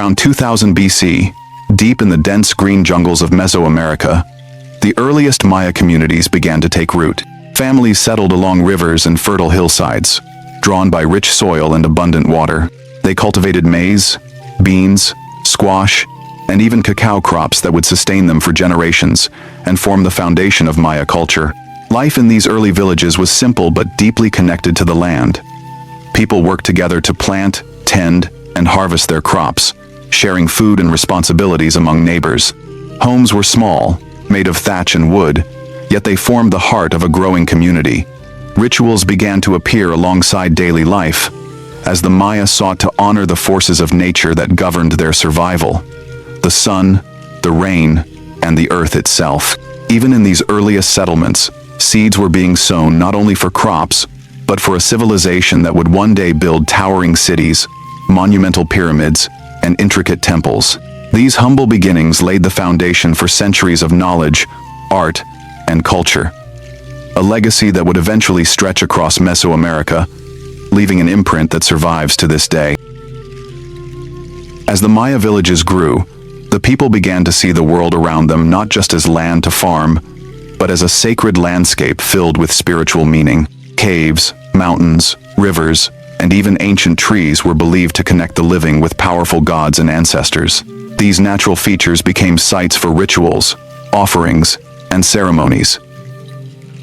Around 2000 BC, deep in the dense green jungles of Mesoamerica, the earliest Maya communities began to take root. Families settled along rivers and fertile hillsides, drawn by rich soil and abundant water. They cultivated maize, beans, squash, and even cacao crops that would sustain them for generations and form the foundation of Maya culture. Life in these early villages was simple but deeply connected to the land. People worked together to plant, tend, and harvest their crops, sharing food and responsibilities among neighbors. Homes were small, made of thatch and wood, yet they formed the heart of a growing community. Rituals began to appear alongside daily life, as the Maya sought to honor the forces of nature that governed their survival: the sun, the rain, and the earth itself. Even in these earliest settlements, seeds were being sown not only for crops, but for a civilization that would one day build towering cities, monumental pyramids, and intricate temples. These humble beginnings laid the foundation for centuries of knowledge, art, and culture. A legacy that would eventually stretch across Mesoamerica, leaving an imprint that survives to this day. As the Maya villages grew, the people began to see the world around them not just as land to farm, but as a sacred landscape filled with spiritual meaning. Caves, mountains, rivers, and even ancient trees were believed to connect the living with powerful gods and ancestors. These natural features became sites for rituals, offerings, and ceremonies.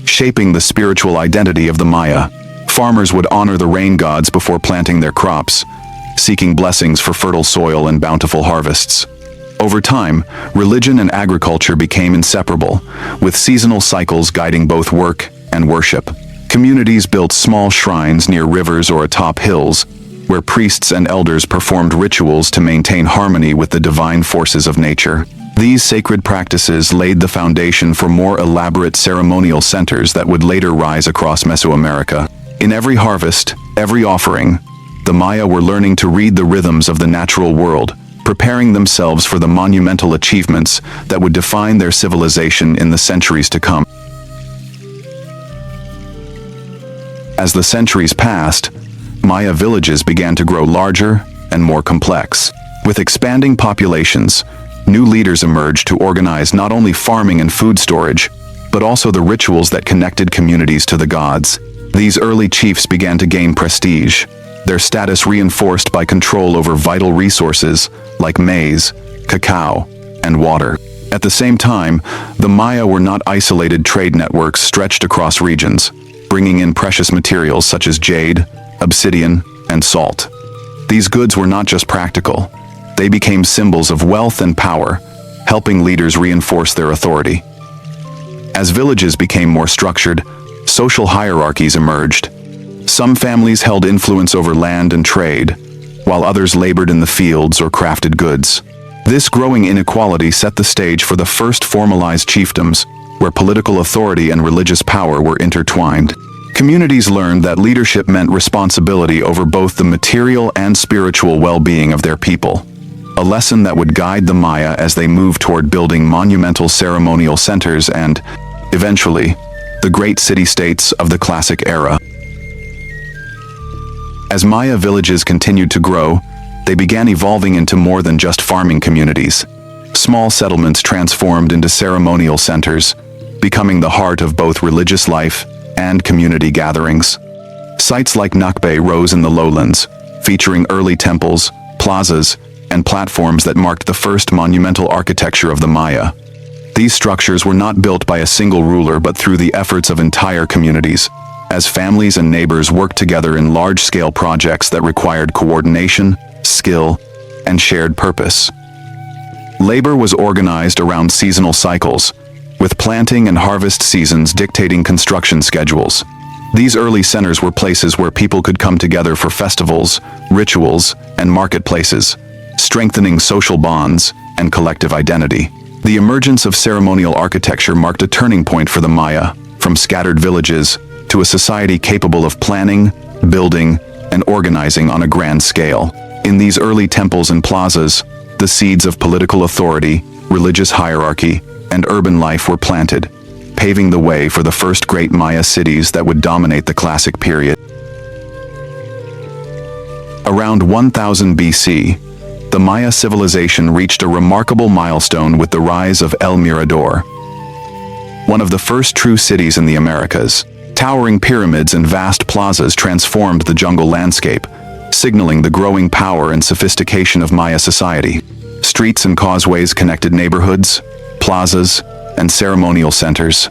Shaping the spiritual identity of the Maya, farmers would honor the rain gods before planting their crops, seeking blessings for fertile soil and bountiful harvests. Over time, religion and agriculture became inseparable, with seasonal cycles guiding both work and worship. Communities built small shrines near rivers or atop hills, where priests and elders performed rituals to maintain harmony with the divine forces of nature. These sacred practices laid the foundation for more elaborate ceremonial centers that would later rise across Mesoamerica. In every harvest, every offering, the Maya were learning to read the rhythms of the natural world, preparing themselves for the monumental achievements that would define their civilization in the centuries to come. As the centuries passed, Maya villages began to grow larger and more complex. With expanding populations, new leaders emerged to organize not only farming and food storage, but also the rituals that connected communities to the gods. These early chiefs began to gain prestige, their status reinforced by control over vital resources like maize, cacao, and water. At the same time, the Maya were not isolated trade networks stretched across regions, bringing in precious materials such as jade, obsidian, and salt. These goods were not just practical, they became symbols of wealth and power, helping leaders reinforce their authority. As villages became more structured, social hierarchies emerged. Some families held influence over land and trade, while others labored in the fields or crafted goods. This growing inequality set the stage for the first formalized chiefdoms, where political authority and religious power were intertwined. Communities learned that leadership meant responsibility over both the material and spiritual well-being of their people, a lesson that would guide the Maya as they moved toward building monumental ceremonial centers and, eventually, the great city-states of the classic era. As Maya villages continued to grow, they began evolving into more than just farming communities. Small settlements transformed into ceremonial centers, becoming the heart of both religious life and community gatherings. Sites like Nakbe rose in the lowlands, featuring early temples, plazas, and platforms that marked the first monumental architecture of the Maya. These structures were not built by a single ruler but through the efforts of entire communities, as families and neighbors worked together in large-scale projects that required coordination, skill, and shared purpose. Labor was organized around seasonal cycles, with planting and harvest seasons dictating construction schedules. These early centers were places where people could come together for festivals, rituals, and marketplaces, strengthening social bonds and collective identity. The emergence of ceremonial architecture marked a turning point for the Maya, from scattered villages to a society capable of planning, building, and organizing on a grand scale. In these early temples and plazas, the seeds of political authority, religious hierarchy, and urban life were planted, paving the way for the first great Maya cities that would dominate the classic period. Around 1000 BC, the Maya civilization reached a remarkable milestone with the rise of El Mirador, one of the first true cities in the Americas. Towering pyramids and vast plazas transformed the jungle landscape, signaling the growing power and sophistication of Maya society. Streets and causeways connected neighborhoods, plazas, and ceremonial centers,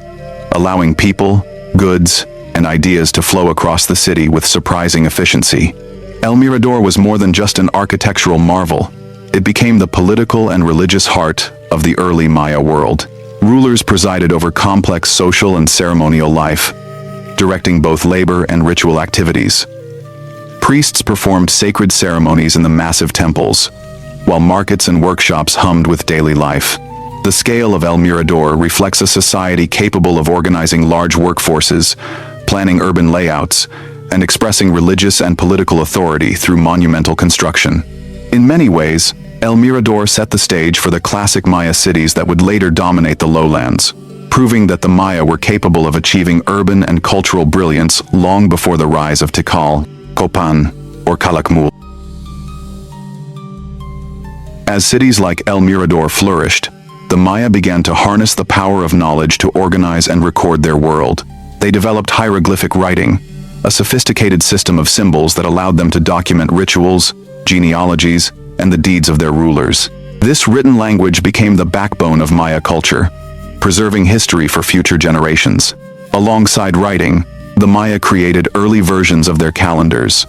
allowing people, goods, and ideas to flow across the city with surprising efficiency. El Mirador was more than just an architectural marvel. It became the political and religious heart of the early Maya world. Rulers presided over complex social and ceremonial life, directing both labor and ritual activities. Priests performed sacred ceremonies in the massive temples, while markets and workshops hummed with daily life. The scale of El Mirador reflects a society capable of organizing large workforces, planning urban layouts, and expressing religious and political authority through monumental construction. In many ways, El Mirador set the stage for the classic Maya cities that would later dominate the lowlands, proving that the Maya were capable of achieving urban and cultural brilliance long before the rise of Tikal, Copan, or Calakmul. As cities like El Mirador flourished, the Maya began to harness the power of knowledge to organize and record their world. They developed hieroglyphic writing, a sophisticated system of symbols that allowed them to document rituals, genealogies, and the deeds of their rulers. This written language became the backbone of Maya culture, preserving history for future generations. Alongside writing, the Maya created early versions of their calendars.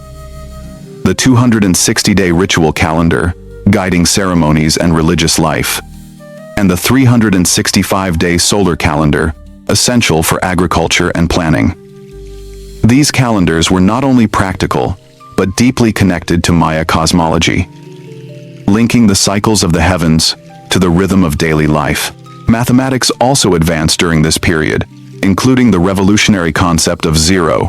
The 260-day ritual calendar, guiding ceremonies and religious life, and the 365-day solar calendar, essential for agriculture and planning. These calendars were not only practical, but deeply connected to Maya cosmology, linking the cycles of the heavens to the rhythm of daily life. Mathematics also advanced during this period, including the revolutionary concept of zero,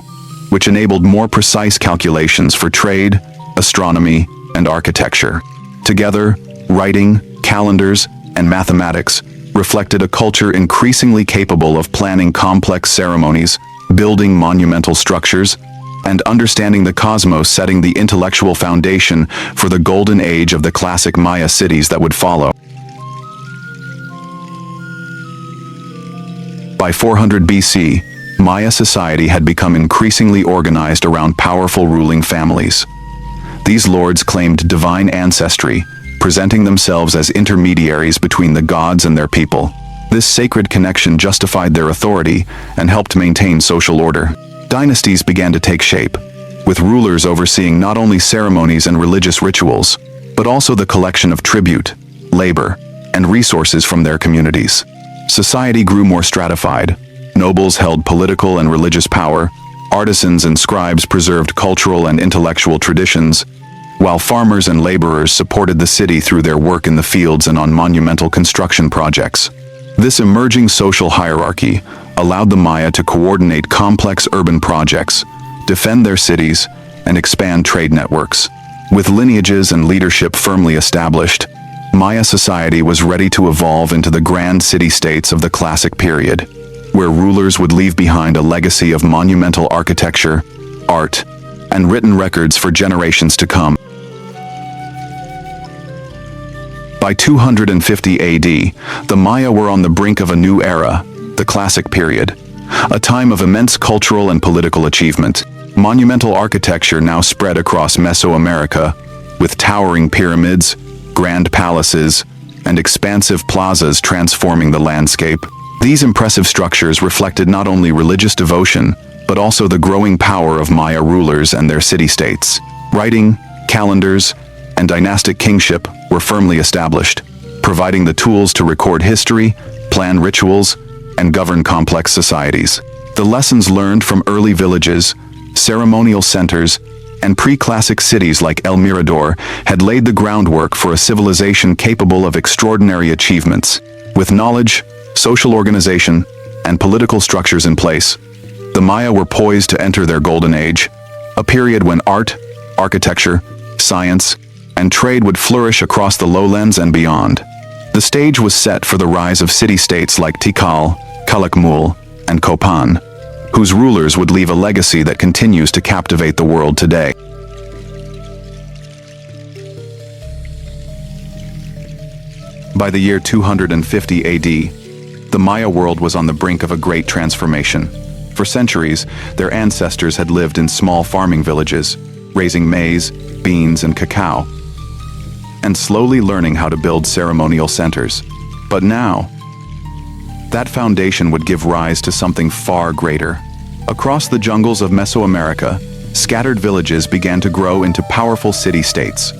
which enabled more precise calculations for trade, astronomy, and architecture. Together, writing, calendars, and mathematics reflected a culture increasingly capable of planning complex ceremonies, building monumental structures, and understanding the cosmos, setting the intellectual foundation for the golden age of the classic Maya cities that would follow. By 400 BC, Maya society had become increasingly organized around powerful ruling families. These lords claimed divine ancestry, presenting themselves as intermediaries between the gods and their people. This sacred connection justified their authority and helped maintain social order. Dynasties began to take shape, with rulers overseeing not only ceremonies and religious rituals, but also the collection of tribute, labor, and resources from their communities. Society grew more stratified. Nobles held political and religious power, artisans and scribes preserved cultural and intellectual traditions, while farmers and laborers supported the city through their work in the fields and on monumental construction projects. This emerging social hierarchy allowed the Maya to coordinate complex urban projects, defend their cities, and expand trade networks. With lineages and leadership firmly established, Maya society was ready to evolve into the grand city-states of the classic period, where rulers would leave behind a legacy of monumental architecture, art, and written records for generations to come. By 250 AD, the Maya were on the brink of a new era, the Classic period, a time of immense cultural and political achievement. Monumental architecture now spread across Mesoamerica, with towering pyramids, grand palaces, and expansive plazas transforming the landscape. These impressive structures reflected not only religious devotion, but also the growing power of Maya rulers and their city-states. Writing, calendars, and dynastic kingship were firmly established, providing the tools to record history, plan rituals, and govern complex societies. The lessons learned from early villages, ceremonial centers, and pre-classic cities like El Mirador had laid the groundwork for a civilization capable of extraordinary achievements. With knowledge, social organization, and political structures in place, the Maya were poised to enter their golden age, a period when art, architecture, science, and trade would flourish across the lowlands and beyond. The stage was set for the rise of city-states like Tikal, Calakmul, and Copan, whose rulers would leave a legacy that continues to captivate the world today. By the year 250 AD, the Maya world was on the brink of a great transformation. For centuries, their ancestors had lived in small farming villages, raising maize, beans, and cacao, and slowly learning how to build ceremonial centers. But now, that foundation would give rise to something far greater. Across the jungles of Mesoamerica, scattered villages began to grow into powerful city-states.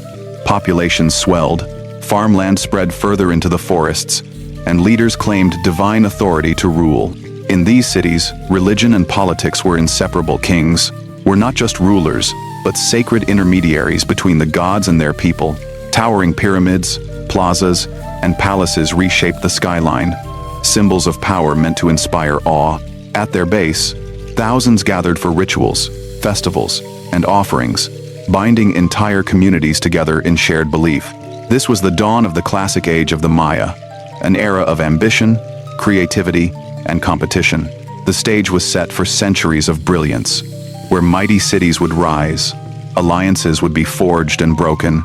Populations swelled, farmland spread further into the forests, and leaders claimed divine authority to rule. In these cities, religion and politics were inseparable. Kings were not just rulers, but sacred intermediaries between the gods and their people. Towering pyramids, plazas, and palaces reshaped the skyline, symbols of power meant to inspire awe. At their base, thousands gathered for rituals, festivals, and offerings, binding entire communities together in shared belief. This was the dawn of the classic age of the Maya, an era of ambition, creativity, and competition. The stage was set for centuries of brilliance, where mighty cities would rise, alliances would be forged and broken,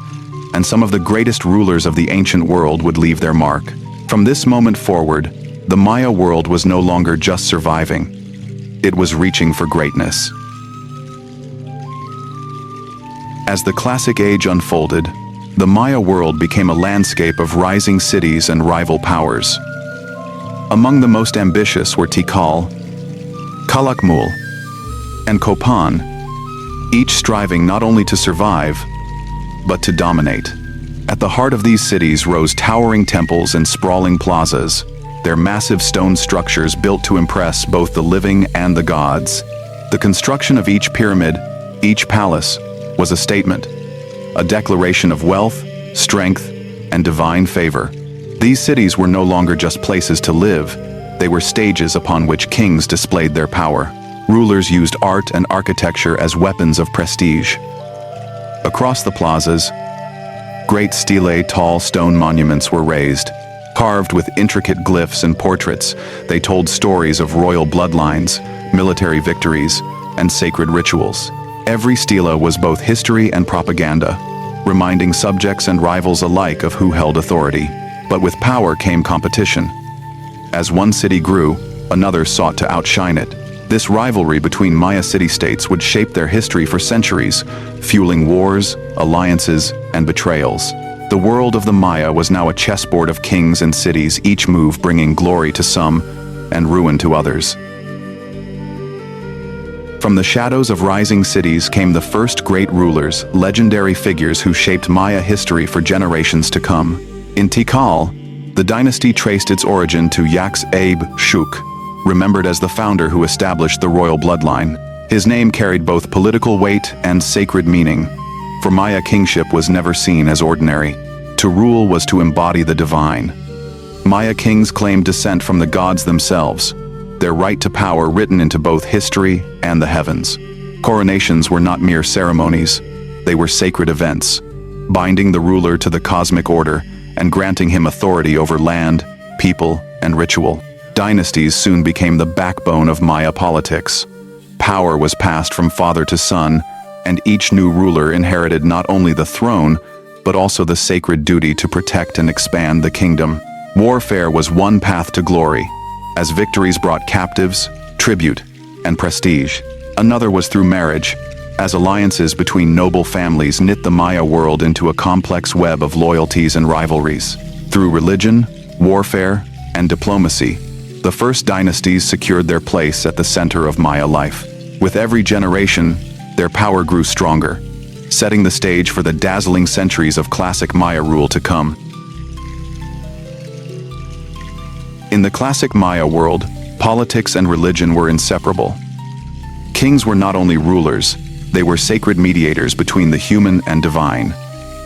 and some of the greatest rulers of the ancient world would leave their mark. From this moment forward, the Maya world was no longer just surviving. It was reaching for greatness. As the classic age unfolded, the Maya world became a landscape of rising cities and rival powers. Among the most ambitious were Tikal, and Copan, each striving not only to survive, but to dominate. At the heart of these cities rose towering temples and sprawling plazas, their massive stone structures built to impress both the living and the gods. The construction of each pyramid, each palace, was a statement, a declaration of wealth, strength, and divine favor. These cities were no longer just places to live, they were stages upon which kings displayed their power. Rulers used art and architecture as weapons of prestige. Across the plazas, great stelae, tall stone monuments were raised. Carved with intricate glyphs and portraits, they told stories of royal bloodlines, military victories, and sacred rituals. Every stela was both history and propaganda, reminding subjects and rivals alike of who held authority. But with power came competition. As one city grew, another sought to outshine it. This rivalry between Maya city-states would shape their history for centuries, fueling wars, alliances, and betrayals. The world of the Maya was now a chessboard of kings and cities, each move bringing glory to some and ruin to others. From the shadows of rising cities came the first great rulers, legendary figures who shaped Maya history for generations to come. In Tikal, the dynasty traced its origin to Shuk, remembered as the founder who established the royal bloodline. His name carried both political weight and sacred meaning, for Maya kingship was never seen as ordinary. To rule was to embody the divine. Maya kings claimed descent from the gods themselves, their right to power written into both history and the heavens. Coronations were not mere ceremonies, they were sacred events, binding the ruler to the cosmic order and granting him authority over land, people, and ritual. Dynasties soon became the backbone of Maya politics. Power was passed from father to son, and each new ruler inherited not only the throne, but also the sacred duty to protect and expand the kingdom. Warfare was one path to glory, as victories brought captives, tribute, and prestige. Another was through marriage, as alliances between noble families knit the Maya world into a complex web of loyalties and rivalries. Through religion, warfare, and diplomacy, the first dynasties secured their place at the center of Maya life. With every generation, their power grew stronger, setting the stage for the dazzling centuries of classic Maya rule to come. In the classic Maya world, politics and religion were inseparable. Kings were not only rulers, they were sacred mediators between the human and divine.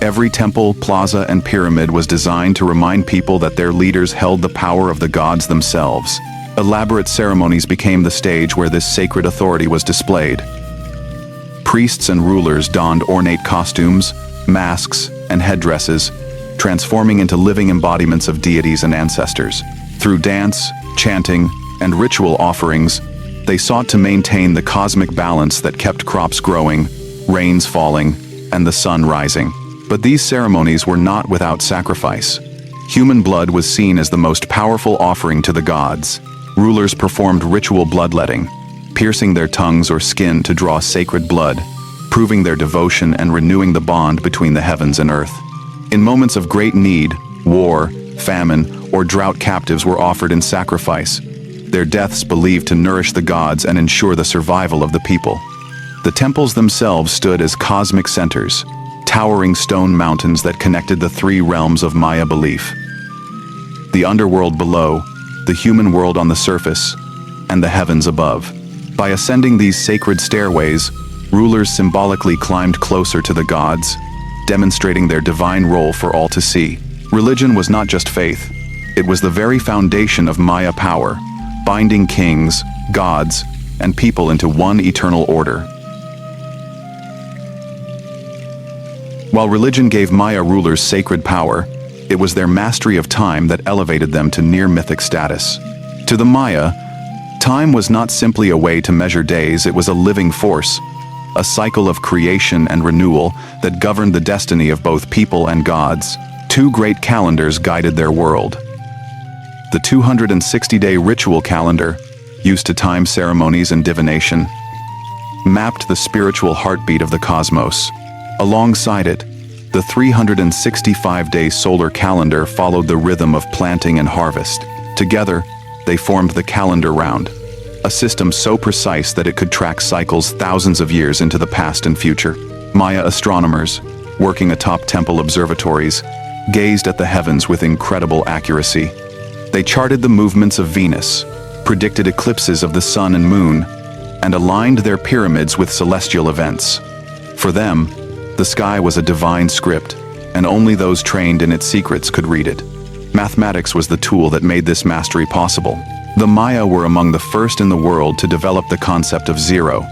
Every temple, plaza, and pyramid was designed to remind people that their leaders held the power of the gods themselves. Elaborate ceremonies became the stage where this sacred authority was displayed. Priests and rulers donned ornate costumes, masks, and headdresses, transforming into living embodiments of deities and ancestors. Through dance, chanting, and ritual offerings, they sought to maintain the cosmic balance that kept crops growing, rains falling, and the sun rising. But these ceremonies were not without sacrifice. Human blood was seen as the most powerful offering to the gods. Rulers performed ritual bloodletting, piercing their tongues or skin to draw sacred blood, proving their devotion and renewing the bond between the heavens and earth. In moments of great need, war, famine, or drought, captives were offered in sacrifice, their deaths believed to nourish the gods and ensure the survival of the people. The temples themselves stood as cosmic centers, towering stone mountains that connected the three realms of Maya belief: the underworld below, the human world on the surface, and the heavens above. By ascending these sacred stairways, rulers symbolically climbed closer to the gods, demonstrating their divine role for all to see. Religion was not just faith, it was the very foundation of Maya power, binding kings, gods, and people into one eternal order. While religion gave Maya rulers sacred power, it was their mastery of time that elevated them to near-mythic status. To the Maya, time was not simply a way to measure days, it was a living force, a cycle of creation and renewal that governed the destiny of both people and gods. Two great calendars guided their world. The 260-day ritual calendar, used to time ceremonies and divination, mapped the spiritual heartbeat of the cosmos. Alongside it, the 365-day solar calendar followed the rhythm of planting and harvest. Together, they formed the calendar round, a system so precise that it could track cycles thousands of years into the past and future. Maya astronomers, working atop temple observatories, gazed at the heavens with incredible accuracy. They charted the movements of Venus, predicted eclipses of the sun and moon, and aligned their pyramids with celestial events. For them, the sky was a divine script, and only those trained in its secrets could read it. Mathematics was the tool that made this mastery possible. The Maya were among the first in the world to develop the concept of zero,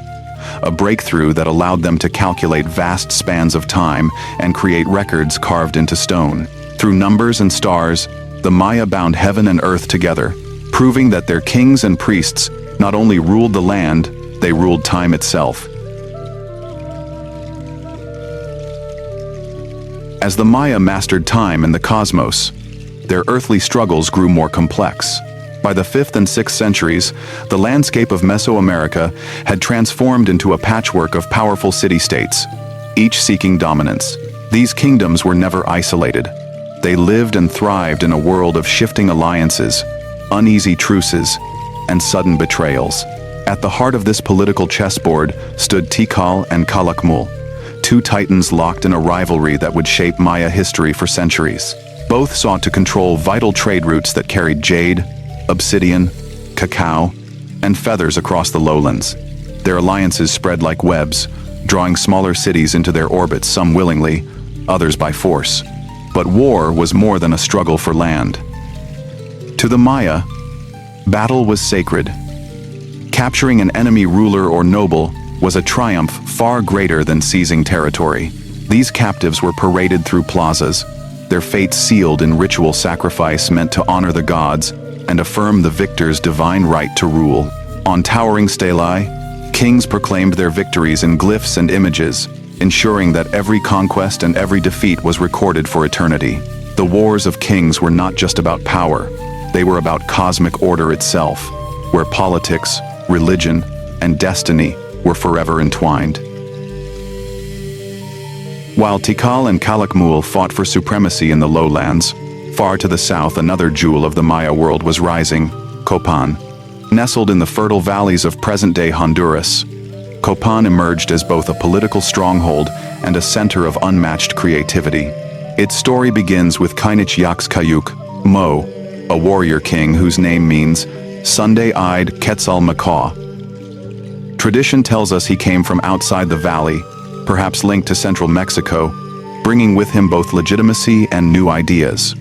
a breakthrough that allowed them to calculate vast spans of time and create records carved into stone. Through numbers and stars, the Maya bound heaven and earth together, proving that their kings and priests not only ruled the land, they ruled time itself. As the Maya mastered time and the cosmos, their earthly struggles grew more complex. By the 5th and 6th centuries, the landscape of Mesoamerica had transformed into a patchwork of powerful city-states, each seeking dominance. These kingdoms were never isolated. They lived and thrived in a world of shifting alliances, uneasy truces, and sudden betrayals. At the heart of this political chessboard stood Tikal and Chichén, two titans locked in a rivalry that would shape Maya history for centuries. Both sought to control vital trade routes that carried jade, obsidian, cacao, and feathers across the lowlands. Their alliances spread like webs, drawing smaller cities into their orbits, some willingly, others by force. But war was more than a struggle for land. To the Maya, battle was sacred. Capturing an enemy ruler or noble was a triumph far greater than seizing territory. These captives were paraded through plazas, their fates sealed in ritual sacrifice meant to honor the gods and affirm the victor's divine right to rule. On towering stelae, kings proclaimed their victories in glyphs and images, ensuring that every conquest and every defeat was recorded for eternity. The wars of kings were not just about power, they were about cosmic order itself, where politics, religion, and destiny were forever entwined. While Tikal and Chichén fought for supremacy in the lowlands, far to the south another jewel of the Maya world was rising, Copan. Nestled in the fertile valleys of present-day Honduras, Copan emerged as both a political stronghold and a center of unmatched creativity. Its story begins with Chichén Mo, a warrior king whose name means Sunday-eyed Quetzalcoatl. Tradition tells us he came from outside the valley, perhaps linked to central Mexico, bringing with him both legitimacy and new ideas.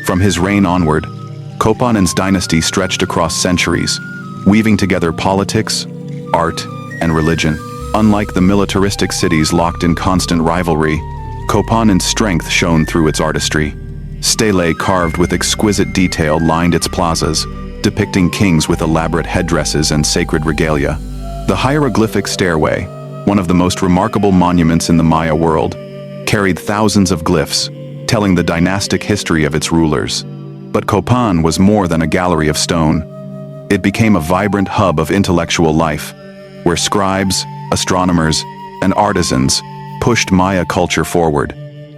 From his reign onward, Copan's dynasty stretched across centuries, weaving together politics, art, and religion. Unlike the militaristic cities locked in constant rivalry, Copan's strength shone through its artistry. Stelae carved with exquisite detail lined its plazas, depicting kings with elaborate headdresses and sacred regalia. The hieroglyphic stairway, one of the most remarkable monuments in the Maya world, carried thousands of glyphs, telling the dynastic history of its rulers. But Copan was more than a gallery of stone. It became a vibrant hub of intellectual life, where scribes, astronomers, and artisans pushed Maya culture forward.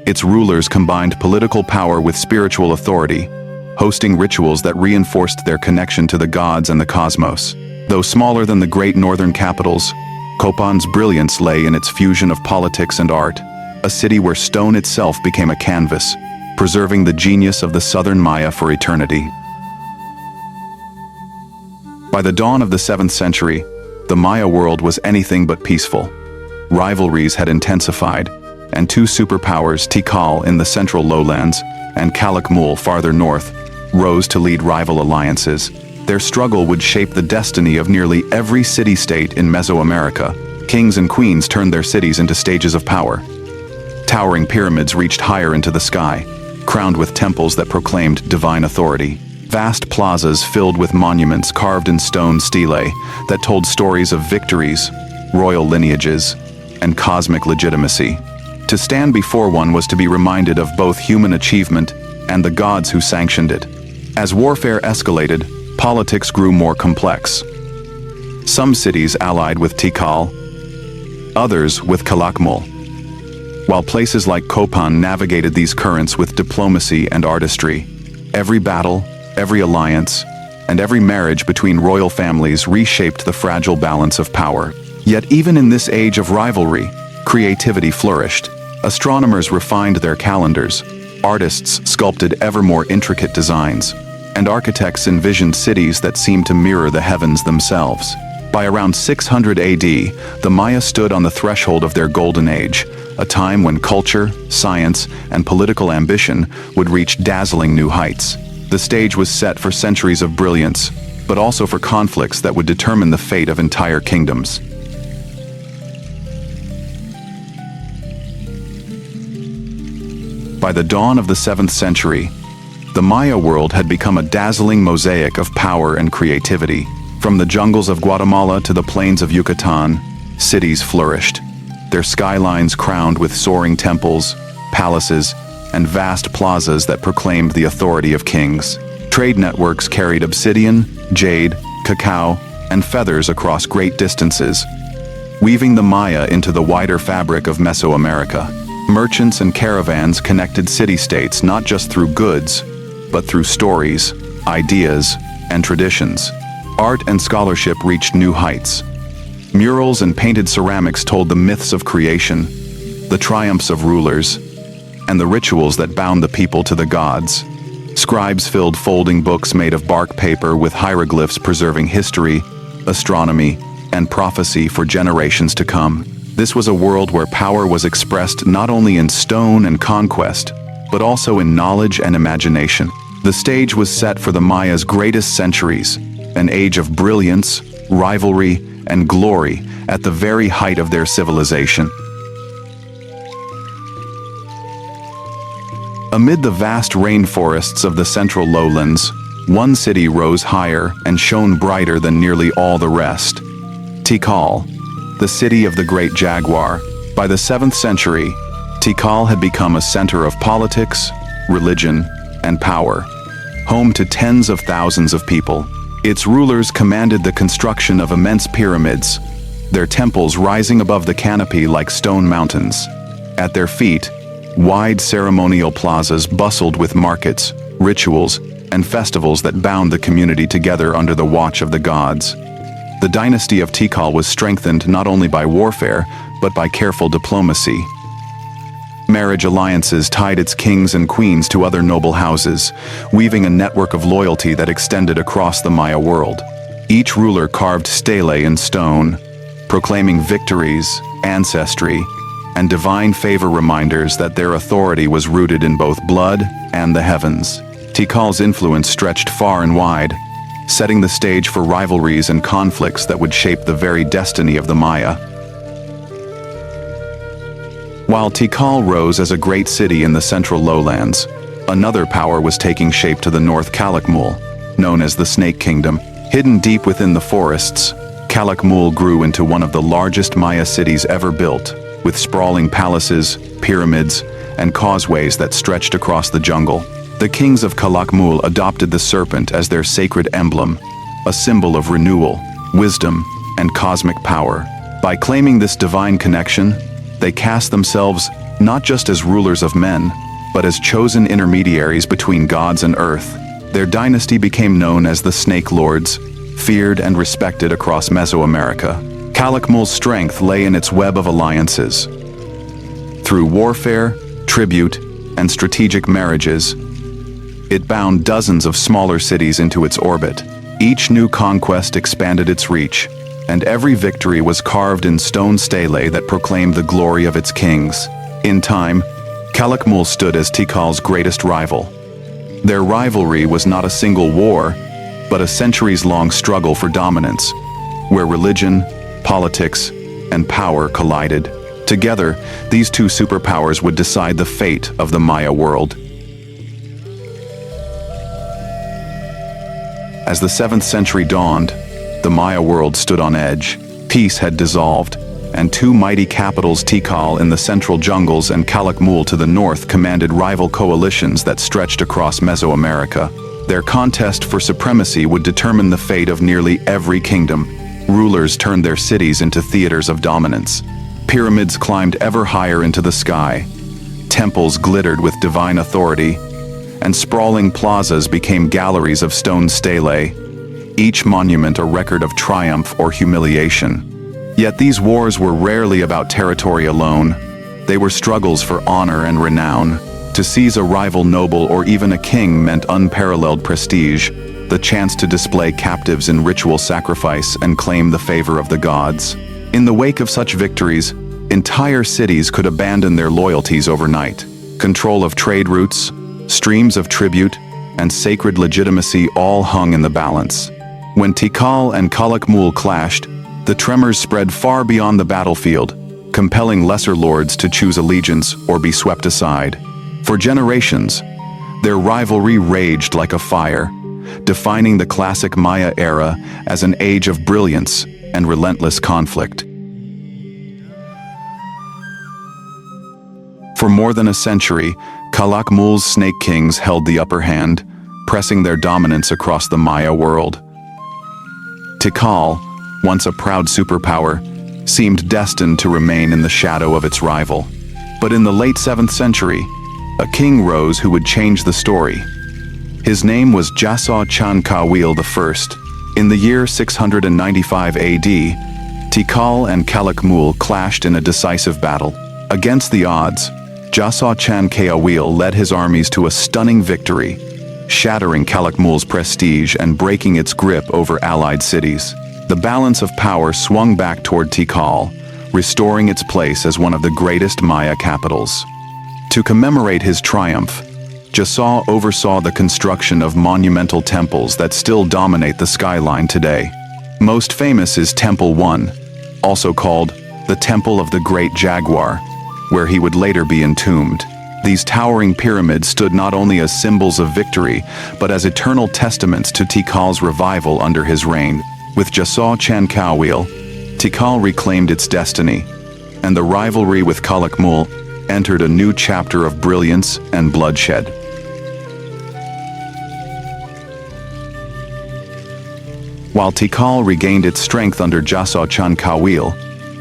Its rulers combined political power with spiritual authority, hosting rituals that reinforced their connection to the gods and the cosmos. Though smaller than the great northern capitals, Copan's brilliance lay in its fusion of politics and art, a city where stone itself became a canvas, preserving the genius of the southern Maya for eternity. By the dawn of the 7th century, the Maya world was anything but peaceful. Rivalries had intensified, and two superpowers, Tikal in the central lowlands and Calakmul farther north, rose to lead rival alliances. Their struggle would shape the destiny of nearly every city-state in Mesoamerica. Kings and queens turned their cities into stages of power. Towering pyramids reached higher into the sky, crowned with temples that proclaimed divine authority. Vast plazas filled with monuments carved in stone stelae that told stories of victories, royal lineages, and cosmic legitimacy. To stand before one was to be reminded of both human achievement and the gods who sanctioned it. As warfare escalated, politics grew more complex. Some cities allied with Tikal, others with Calakmul, while places like Copan navigated these currents with diplomacy and artistry. Every battle, every alliance, and every marriage between royal families reshaped the fragile balance of power. Yet even in this age of rivalry, creativity flourished. Astronomers refined their calendars, artists sculpted ever more intricate designs, and architects envisioned cities that seemed to mirror the heavens themselves. By around 600 AD, the Maya stood on the threshold of their golden age, a time when culture, science, and political ambition would reach dazzling new heights. The stage was set for centuries of brilliance, but also for conflicts that would determine the fate of entire kingdoms. By the dawn of the 7th century, the Maya world had become a dazzling mosaic of power and creativity. From the jungles of Guatemala to the plains of Yucatan, cities flourished, their skylines crowned with soaring temples, palaces, and vast plazas that proclaimed the authority of kings. Trade networks carried obsidian, jade, cacao, and feathers across great distances, weaving the Maya into the wider fabric of Mesoamerica. Merchants and caravans connected city-states not just through goods, but through stories, ideas, and traditions. Art and scholarship reached new heights. Murals and painted ceramics told the myths of creation, the triumphs of rulers, and the rituals that bound the people to the gods. Scribes filled folding books made of bark paper with hieroglyphs preserving history, astronomy, and prophecy for generations to come. This was a world where power was expressed not only in stone and conquest, but also in knowledge and imagination. The stage was set for the Maya's greatest centuries, an age of brilliance, rivalry, and glory at the very height of their civilization. Amid the vast rainforests of the central lowlands, one city rose higher and shone brighter than nearly all the rest: Tikal, the city of the great jaguar. By the 7th century, Tikal had become a center of politics, religion, and power, home to tens of thousands of people. Its rulers commanded the construction of immense pyramids, their temples rising above the canopy like stone mountains. At their feet, wide ceremonial plazas bustled with markets, rituals, and festivals that bound the community together under the watch of the gods. The dynasty of Tikal was strengthened not only by warfare, but by careful diplomacy. Marriage alliances tied its kings and queens to other noble houses, weaving a network of loyalty that extended across the Maya world. Each ruler carved stelae in stone, proclaiming victories, ancestry, and divine favor, reminders that their authority was rooted in both blood and the heavens. Tikal's influence stretched far and wide, setting the stage for rivalries and conflicts that would shape the very destiny of the Maya. While Tikal rose as a great city in the central lowlands, another power was taking shape to the north: Calakmul, known as the Snake Kingdom. Hidden deep within the forests, Calakmul grew into one of the largest Maya cities ever built, with sprawling palaces, pyramids, and causeways that stretched across the jungle. The kings of Calakmul adopted the serpent as their sacred emblem, a symbol of renewal, wisdom, and cosmic power. By claiming this divine connection, they cast themselves not just as rulers of men, but as chosen intermediaries between gods and earth. Their dynasty became known as the Snake Lords, feared and respected across Mesoamerica. Calakmul's strength lay in its web of alliances. Through warfare, tribute, and strategic marriages, it bound dozens of smaller cities into its orbit. Each new conquest expanded its reach, and every victory was carved in stone stelae that proclaimed the glory of its kings. In time, Calakmul stood as Tikal's greatest rival. Their rivalry was not a single war, but a centuries-long struggle for dominance, where religion, politics, and power collided. Together, these two superpowers would decide the fate of the Maya world. As the 7th century dawned, the Maya world stood on edge. Peace had dissolved, and two mighty capitals, Tikal in the central jungles and Calakmul to the north, commanded rival coalitions that stretched across Mesoamerica. Their contest for supremacy would determine the fate of nearly every kingdom. Rulers turned their cities into theaters of dominance. Pyramids climbed ever higher into the sky. Temples glittered with divine authority, and sprawling plazas became galleries of stone stelae, each monument a record of triumph or humiliation. Yet these wars were rarely about territory alone. They were struggles for honor and renown. To seize a rival noble or even a king meant unparalleled prestige, the chance to display captives in ritual sacrifice and claim the favor of the gods. In the wake of such victories, entire cities could abandon their loyalties overnight. Control of trade routes, streams of tribute, and sacred legitimacy all hung in the balance. When Tikal and Calakmul clashed, the tremors spread far beyond the battlefield, compelling lesser lords to choose allegiance or be swept aside. For generations, their rivalry raged like a fire, defining the classic Maya era as an age of brilliance and relentless conflict. For more than a century, Calakmul's Snake Kings held the upper hand, pressing their dominance across the Maya world. Tikal, once a proud superpower, seemed destined to remain in the shadow of its rival. But in the late 7th century, a king rose who would change the story. His name was Jasaw Chan Kawil I. In the year 695 AD, Tikal and Calakmul clashed in a decisive battle. Against the odds, Jasaw Chan Kawil led his armies to a stunning victory, shattering Calakmul's prestige and breaking its grip over allied cities. The balance of power swung back toward Tikal, restoring its place as one of the greatest Maya capitals. To commemorate his triumph, Jasaw oversaw the construction of monumental temples that still dominate the skyline today. Most famous is Temple 1, also called the Temple of the Great Jaguar, where he would later be entombed. These towering pyramids stood not only as symbols of victory, but as eternal testaments to Tikal's revival under his reign. With Jasaw Chan Kawil, Tikal reclaimed its destiny, and the rivalry with Calakmul entered a new chapter of brilliance and bloodshed. While Tikal regained its strength under Jasaw Chan Kawil,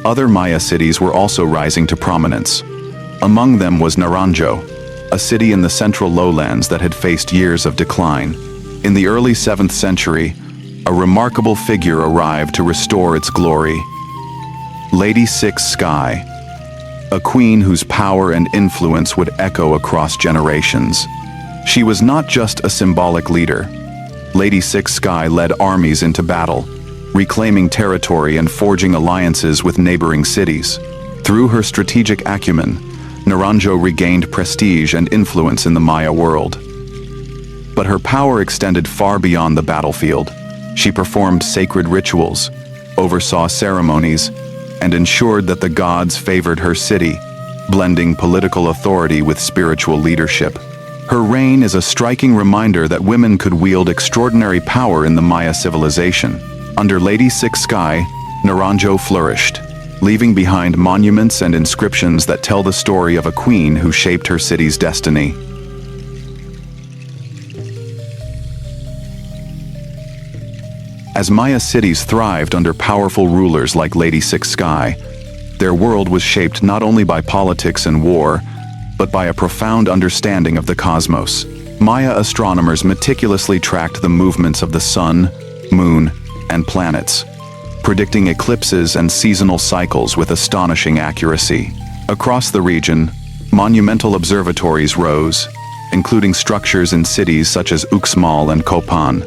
other Maya cities were also rising to prominence. Among them was Naranjo, a city in the central lowlands that had faced years of decline. In the early 7th century, a remarkable figure arrived to restore its glory. Lady Six Sky, a queen whose power and influence would echo across generations. She was not just a symbolic leader. Lady Six Sky led armies into battle, reclaiming territory and forging alliances with neighboring cities. Through her strategic acumen, Naranjo regained prestige and influence in the Maya world. But her power extended far beyond the battlefield. She performed sacred rituals, oversaw ceremonies, and ensured that the gods favored her city, blending political authority with spiritual leadership. Her reign is a striking reminder that women could wield extraordinary power in the Maya civilization. Under Lady Six Sky, Naranjo flourished, leaving behind monuments and inscriptions that tell the story of a queen who shaped her city's destiny. As Maya cities thrived under powerful rulers like Lady Six Sky, their world was shaped not only by politics and war, but by a profound understanding of the cosmos. Maya astronomers meticulously tracked the movements of the sun, moon, and planets, predicting eclipses and seasonal cycles with astonishing accuracy. Across the region, monumental observatories rose, including structures in cities such as Uxmal and Copan,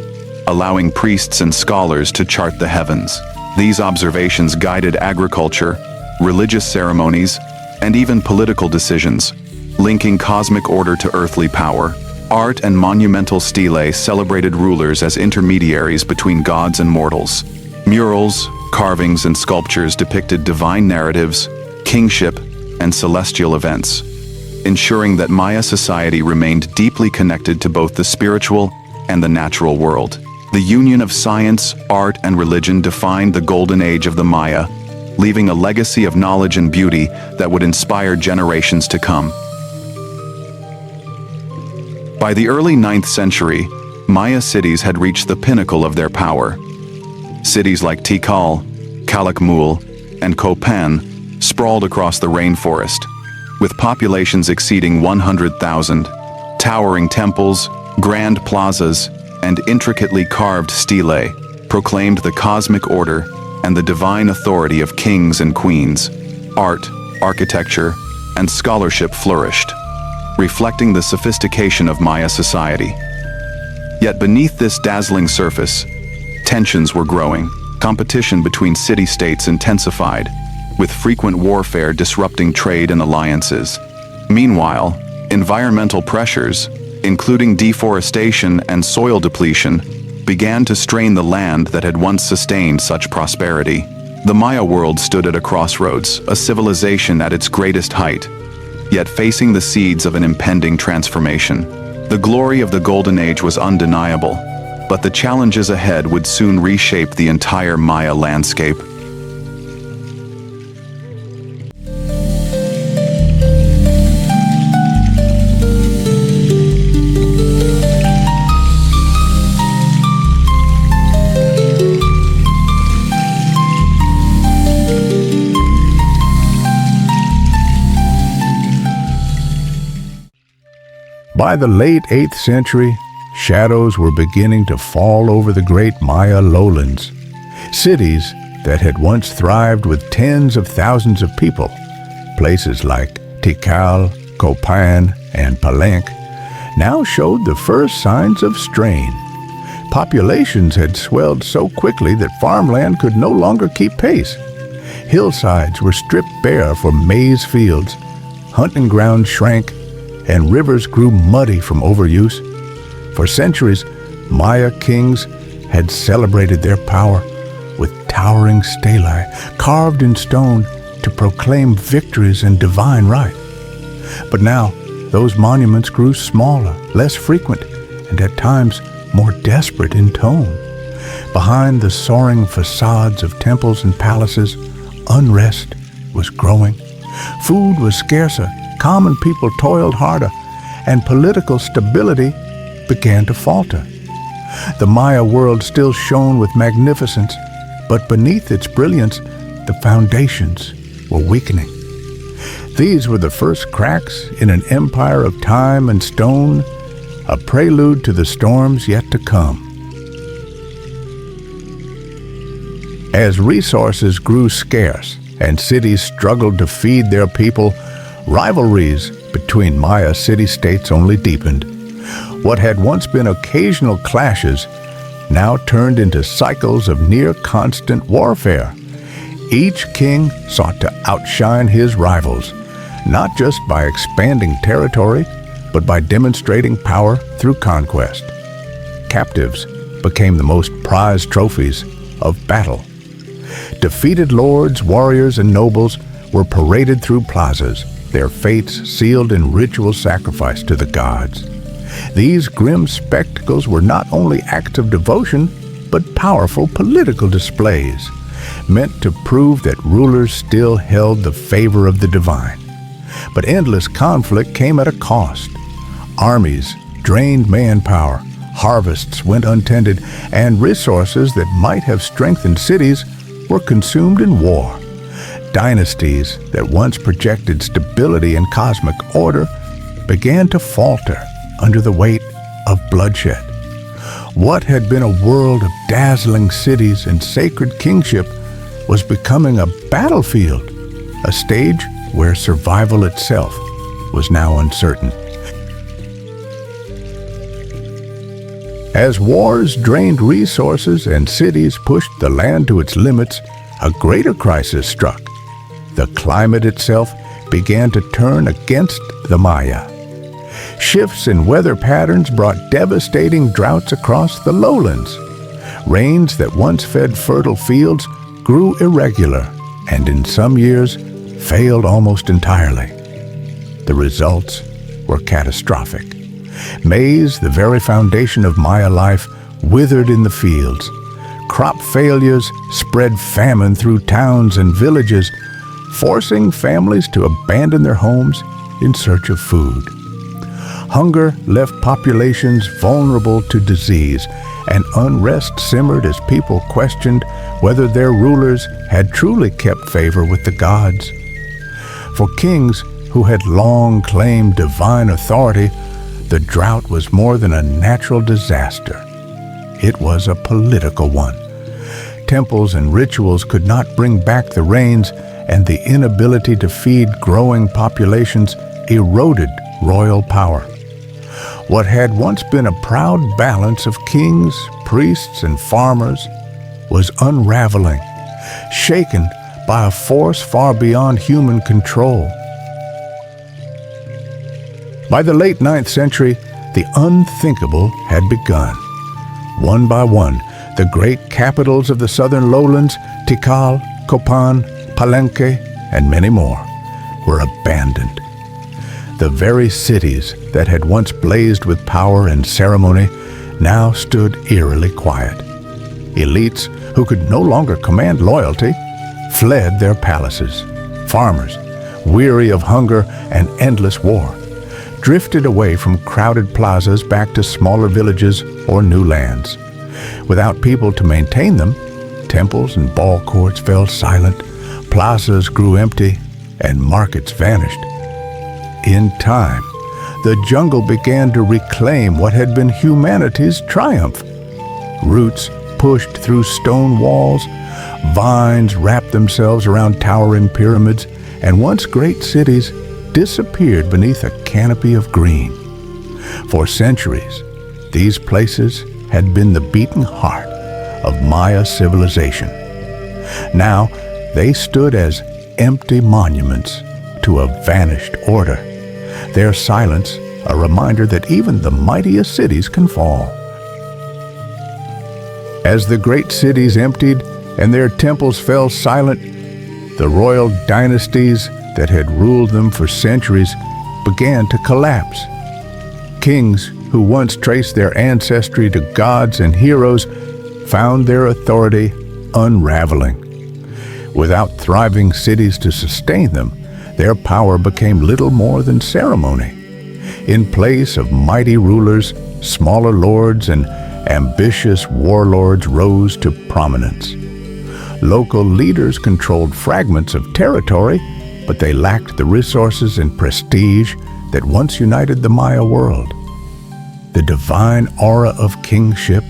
allowing priests and scholars to chart the heavens. These observations guided agriculture, religious ceremonies, and even political decisions, linking cosmic order to earthly power. Art and monumental stelae celebrated rulers as intermediaries between gods and mortals. Murals, carvings, and sculptures depicted divine narratives, kingship, and celestial events, ensuring that Maya society remained deeply connected to both the spiritual and the natural world. The union of science, art, and religion defined the golden age of the Maya, leaving a legacy of knowledge and beauty that would inspire generations to come. By the early 9th century, Maya cities had reached the pinnacle of their power. Cities like Tikal, and Copan sprawled across the rainforest, with populations exceeding 100,000. Towering temples, grand plazas, and intricately carved stelae proclaimed the cosmic order and the divine authority of kings and queens. Art, architecture, and scholarship flourished, reflecting the sophistication of Maya society. Yet beneath this dazzling surface, tensions were growing. Competition between city-states intensified, with frequent warfare disrupting trade and alliances. Meanwhile, environmental pressures, including deforestation and soil depletion, began to strain the land that had once sustained such prosperity. The Maya world stood at a crossroads, a civilization at its greatest height, yet facing the seeds of an impending transformation. The glory of the Golden Age was undeniable, but the challenges ahead would soon reshape the entire Maya landscape. By the late 8th century, shadows were beginning to fall over the great Maya lowlands. Cities that had once thrived with tens of thousands of people, places like Tikal, Copan, and Palenque, now showed the first signs of strain. Populations had swelled so quickly that farmland could no longer keep pace. Hillsides were stripped bare for maize fields, hunting grounds shrank, and rivers grew muddy from overuse. For centuries, Maya kings had celebrated their power with towering stelae carved in stone to proclaim victories and divine right. But now, those monuments grew smaller, less frequent, and at times more desperate in tone. Behind the soaring facades of temples and palaces, unrest was growing. Food was scarcer, common people toiled harder, and political stability began to falter. The Maya world still shone with magnificence, but beneath its brilliance, the foundations were weakening. These were the first cracks in an empire of time and stone, a prelude to the storms yet to come. As resources grew scarce and cities struggled to feed their people, rivalries between Maya city-states only deepened. What had once been occasional clashes now turned into cycles of near-constant warfare. Each king sought to outshine his rivals, not just by expanding territory, but by demonstrating power through conquest. Captives became the most prized trophies of battle. Defeated lords, warriors, and nobles were paraded through plazas, their fates sealed in ritual sacrifice to the gods. These grim spectacles were not only acts of devotion, but powerful political displays. meant to prove that rulers still held the favor of the divine. But endless conflict came at a cost. Armies drained manpower, harvests went untended, and resources that might have strengthened cities were consumed in war. Dynasties that once projected stability and cosmic order began to falter under the weight of bloodshed. What had been a world of dazzling cities and sacred kingship was becoming a battlefield, a stage where survival itself was now uncertain. As wars drained resources and cities pushed the land to its limits, a greater crisis struck. The climate itself began to turn against the Maya. Shifts in weather patterns brought devastating droughts across the lowlands. Rains that once fed fertile fields grew irregular and in some years failed almost entirely. The results were catastrophic. Maize, the very foundation of Maya life, withered in the fields. Crop failures spread famine through towns and villages, forcing families to abandon their homes in search of food. Hunger left populations vulnerable to disease, and unrest simmered as people questioned whether their rulers had truly kept favor with the gods. For kings who had long claimed divine authority, the drought was more than a natural disaster. It was a political one. Temples and rituals could not bring back the rains, and the inability to feed growing populations eroded royal power. What had once been a proud balance of kings, priests, and farmers was unraveling, shaken by a force far beyond human control. By the late 9th century, the unthinkable had begun. One by one, the great capitals of the southern lowlands, Tikal, Copan, Palenque, and many more, were abandoned. The very cities that had once blazed with power and ceremony now stood eerily quiet. Elites who could no longer command loyalty fled their palaces. Farmers, weary of hunger and endless war, drifted away from crowded plazas back to smaller villages or new lands. Without people to maintain them, temples and ball courts fell silent, plazas grew empty, and markets vanished. In time, the jungle began to reclaim what had been humanity's triumph. Roots pushed through stone walls, vines wrapped themselves around towering pyramids, and once great cities disappeared beneath a canopy of green. For centuries, these places had been the beating heart of Maya civilization. Now, they stood as empty monuments to a vanished order, their silence a reminder that even the mightiest cities can fall. As the great cities emptied and their temples fell silent, the royal dynasties that had ruled them for centuries began to collapse. Kings who once traced their ancestry to gods and heroes found their authority unraveling. Without thriving cities to sustain them, their power became little more than ceremony. In place of mighty rulers, smaller lords and ambitious warlords rose to prominence. Local leaders controlled fragments of territory, but they lacked the resources and prestige that once united the Maya world. The divine aura of kingship,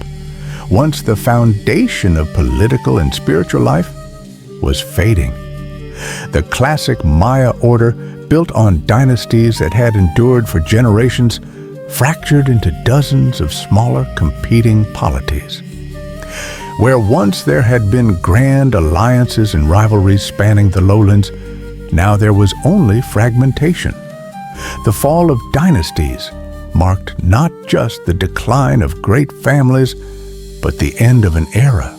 once the foundation of political and spiritual life, was fading. The classic Maya order, built on dynasties that had endured for generations, fractured into dozens of smaller competing polities. Where once there had been grand alliances and rivalries spanning the lowlands, now there was only fragmentation. The fall of dynasties marked not just the decline of great families, but the end of an era,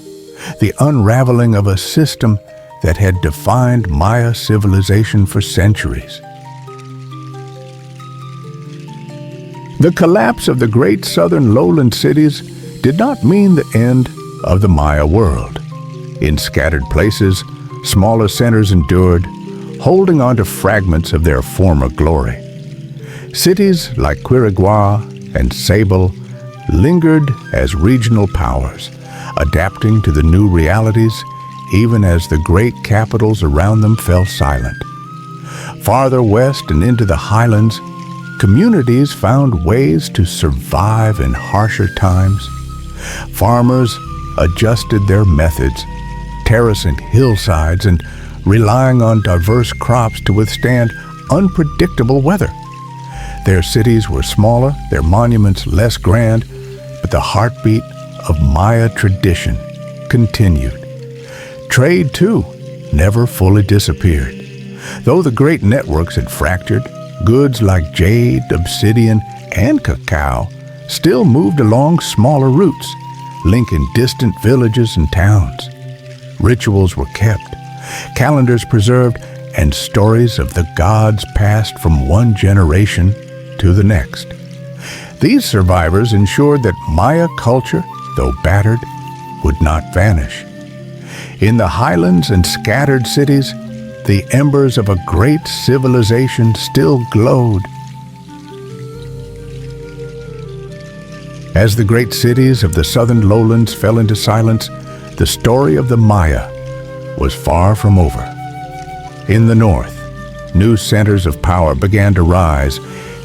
the unraveling of a system that had defined Maya civilization for centuries. The collapse of the great southern lowland cities did not mean the end of the Maya world. In scattered places, smaller centers endured, holding on to fragments of their former glory. Cities like Quirigua and Sable lingered as regional powers, adapting to the new realities even as the great capitals around them fell silent. Farther west and into the highlands, communities found ways to survive in harsher times. Farmers adjusted their methods, terracing hillsides and relying on diverse crops to withstand unpredictable weather. Their cities were smaller, their monuments less grand, but the heartbeat of Maya tradition continued. Trade, too, never fully disappeared. Though the great networks had fractured, goods like jade, obsidian, and cacao still moved along smaller routes, linking distant villages and towns. Rituals were kept, calendars preserved, and stories of the gods passed from one generation to the next. These survivors ensured that Maya culture, though battered, would not vanish. In the highlands and scattered cities, the embers of a great civilization still glowed. As the great cities of the southern lowlands fell into silence, the story of the Maya was far from over. In the north, new centers of power began to rise,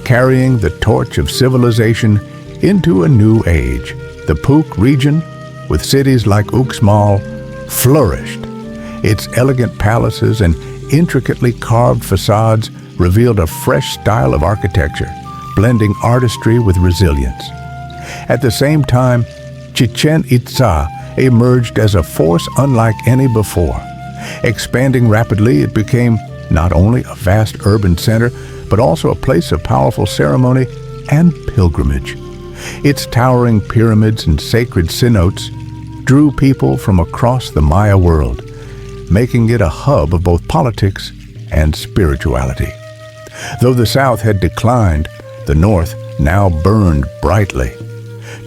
carrying the torch of civilization into a new age. The Puuc region, with cities like Uxmal, flourished. Its elegant palaces and intricately carved facades revealed a fresh style of architecture, blending artistry with resilience. At the same time, Chichén Itzá emerged as a force unlike any before. Expanding rapidly, it became not only a vast urban center, but also a place of powerful ceremony and pilgrimage. Its towering pyramids and sacred cenotes drew people from across the Maya world, making it a hub of both politics and spirituality. Though the south had declined, the north now burned brightly.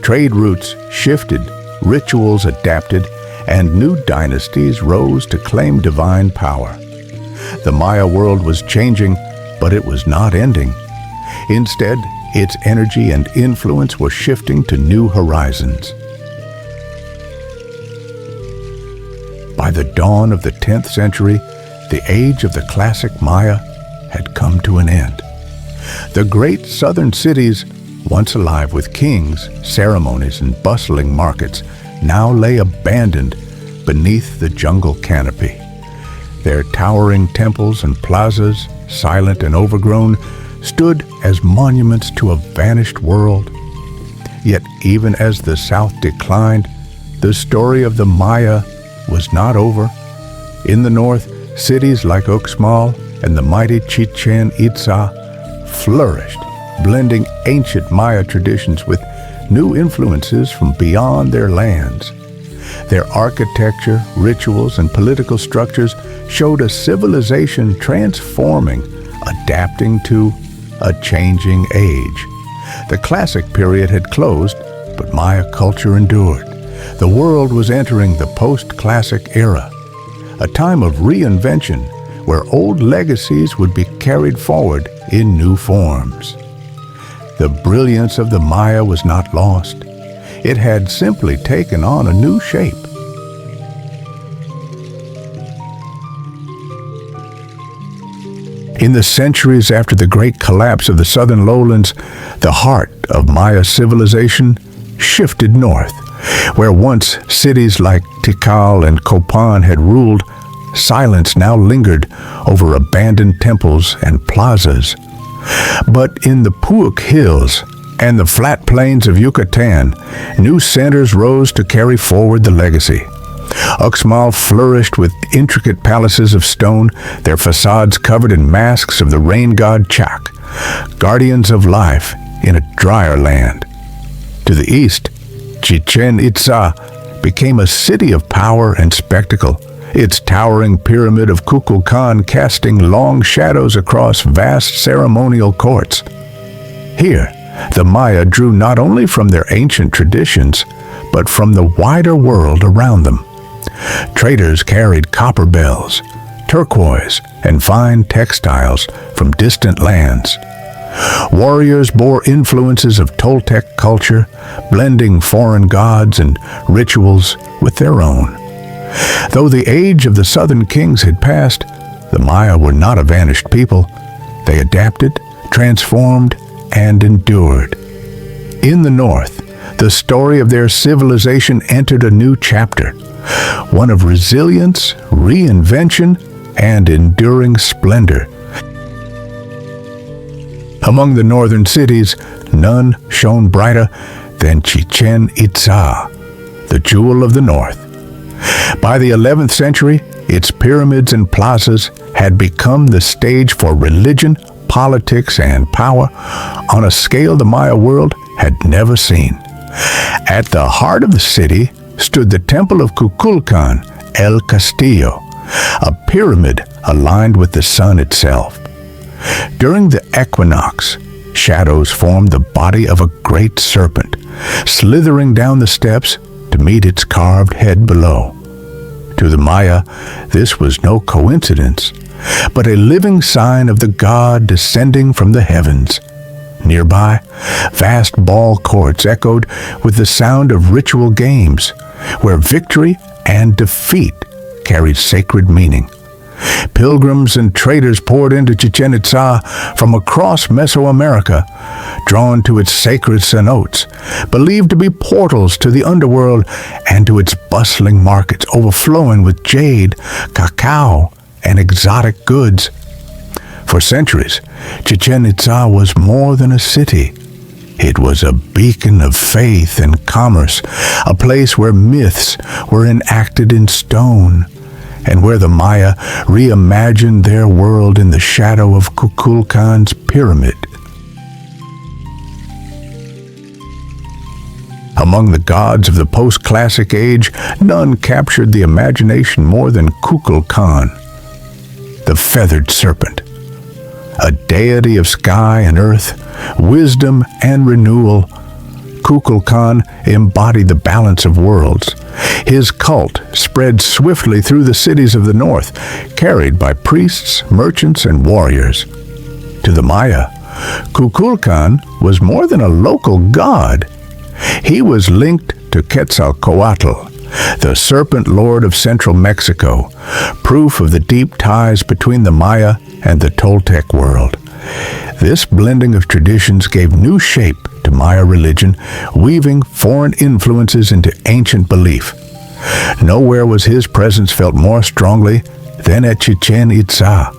Trade routes shifted, rituals adapted, and new dynasties rose to claim divine power. The Maya world was changing, but it was not ending. Instead, its energy and influence were shifting to new horizons. By the dawn of the 10th century, the age of the classic Maya had come to an end. The great southern cities, once alive with kings, ceremonies, and bustling markets, now lay abandoned beneath the jungle canopy. Their towering temples and plazas, silent and overgrown, stood as monuments to a vanished world. Yet even as the south declined, the story of the Maya was not over. In the north, cities like Uxmal and the mighty Chichén Itzá flourished, blending ancient Maya traditions with new influences from beyond their lands. Their architecture, rituals, and political structures showed a civilization transforming, adapting to a changing age. The classic period had closed, but Maya culture endured. The world was entering the post-classic era, a time of reinvention where old legacies would be carried forward in new forms. The brilliance of the Maya was not lost. It had simply taken on a new shape. In the centuries after the great collapse of the southern lowlands, the heart of Maya civilization shifted north. Where once cities like Tikal and Copan had ruled, silence now lingered over abandoned temples and plazas. But in the Puuc Hills and the flat plains of Yucatan, new centers rose to carry forward the legacy. Uxmal flourished with intricate palaces of stone, their facades covered in masks of the rain god Chak, guardians of life in a drier land. To the east, Chichén Itzá became a city of power and spectacle, its towering pyramid of Kukulkán casting long shadows across vast ceremonial courts. Here, the Maya drew not only from their ancient traditions, but from the wider world around them. traders carried copper bells, turquoise, and fine textiles from distant lands. Warriors bore influences of Toltec culture, blending foreign gods and rituals with their own. Though the age of the southern kings had passed, the Maya were not a vanished people. They adapted, transformed, and endured. In the north, the story of their civilization entered a new chapter, one of resilience, reinvention, and enduring splendor. Among the northern cities, none shone brighter than Chichén Itzá, the jewel of the north. By the 11th century, its pyramids and plazas had become the stage for religion, politics, and power on a scale the Maya world had never seen. At the heart of the city stood the temple of Kukulkán, El Castillo, a pyramid aligned with the sun itself. During the equinox, shadows formed the body of a great serpent, slithering down the steps to meet its carved head below. To the Maya, this was no coincidence, but a living sign of the god descending from the heavens. Nearby, vast ball courts echoed with the sound of ritual games, where victory and defeat carried sacred meaning. Pilgrims and traders poured into Chichén Itzá from across Mesoamerica, drawn to its sacred cenotes, believed to be portals to the underworld, and to its bustling markets overflowing with jade, cacao, and exotic goods. For centuries, Chichén Itzá was more than a city. It was a beacon of faith and commerce, a place where myths were enacted in stone, and where the Maya reimagined their world in the shadow of Kukulkán's pyramid. Among the gods of the Postclassic age, none captured the imagination more than Kukulkán, the feathered serpent. A deity of sky and earth, wisdom and renewal, Kukulkán embodied the balance of worlds. His cult spread swiftly through the cities of the north, carried by priests, merchants, and warriors. To the Maya, Kukulkán was more than a local god. He was linked to Quetzalcoatl, the serpent lord of central Mexico, proof of the deep ties between the Maya and the Toltec world. This blending of traditions gave new shape to Maya religion, weaving foreign influences into ancient belief. Nowhere was his presence felt more strongly than at Chichén Itzá.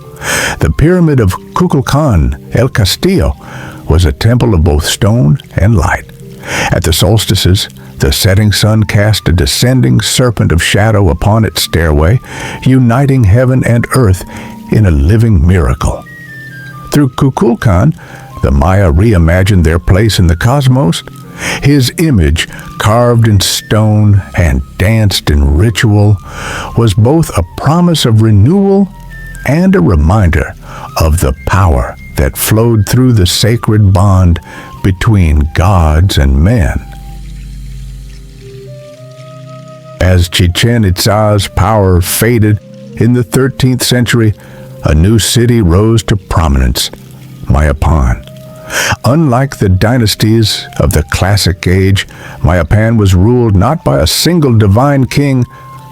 The pyramid of Kukulkán, El Castillo, was a temple of both stone and light. At the solstices, the setting sun cast a descending serpent of shadow upon its stairway, uniting heaven and earth in a living miracle. Through Kukulkán, the Maya reimagined their place in the cosmos. His image, carved in stone and danced in ritual, was both a promise of renewal and a reminder of the power that flowed through the sacred bond between gods and men. As Chichén Itzá's power faded in the 13th century, a new city rose to prominence, Mayapan. Unlike the dynasties of the classic age, Mayapan was ruled not by a single divine king,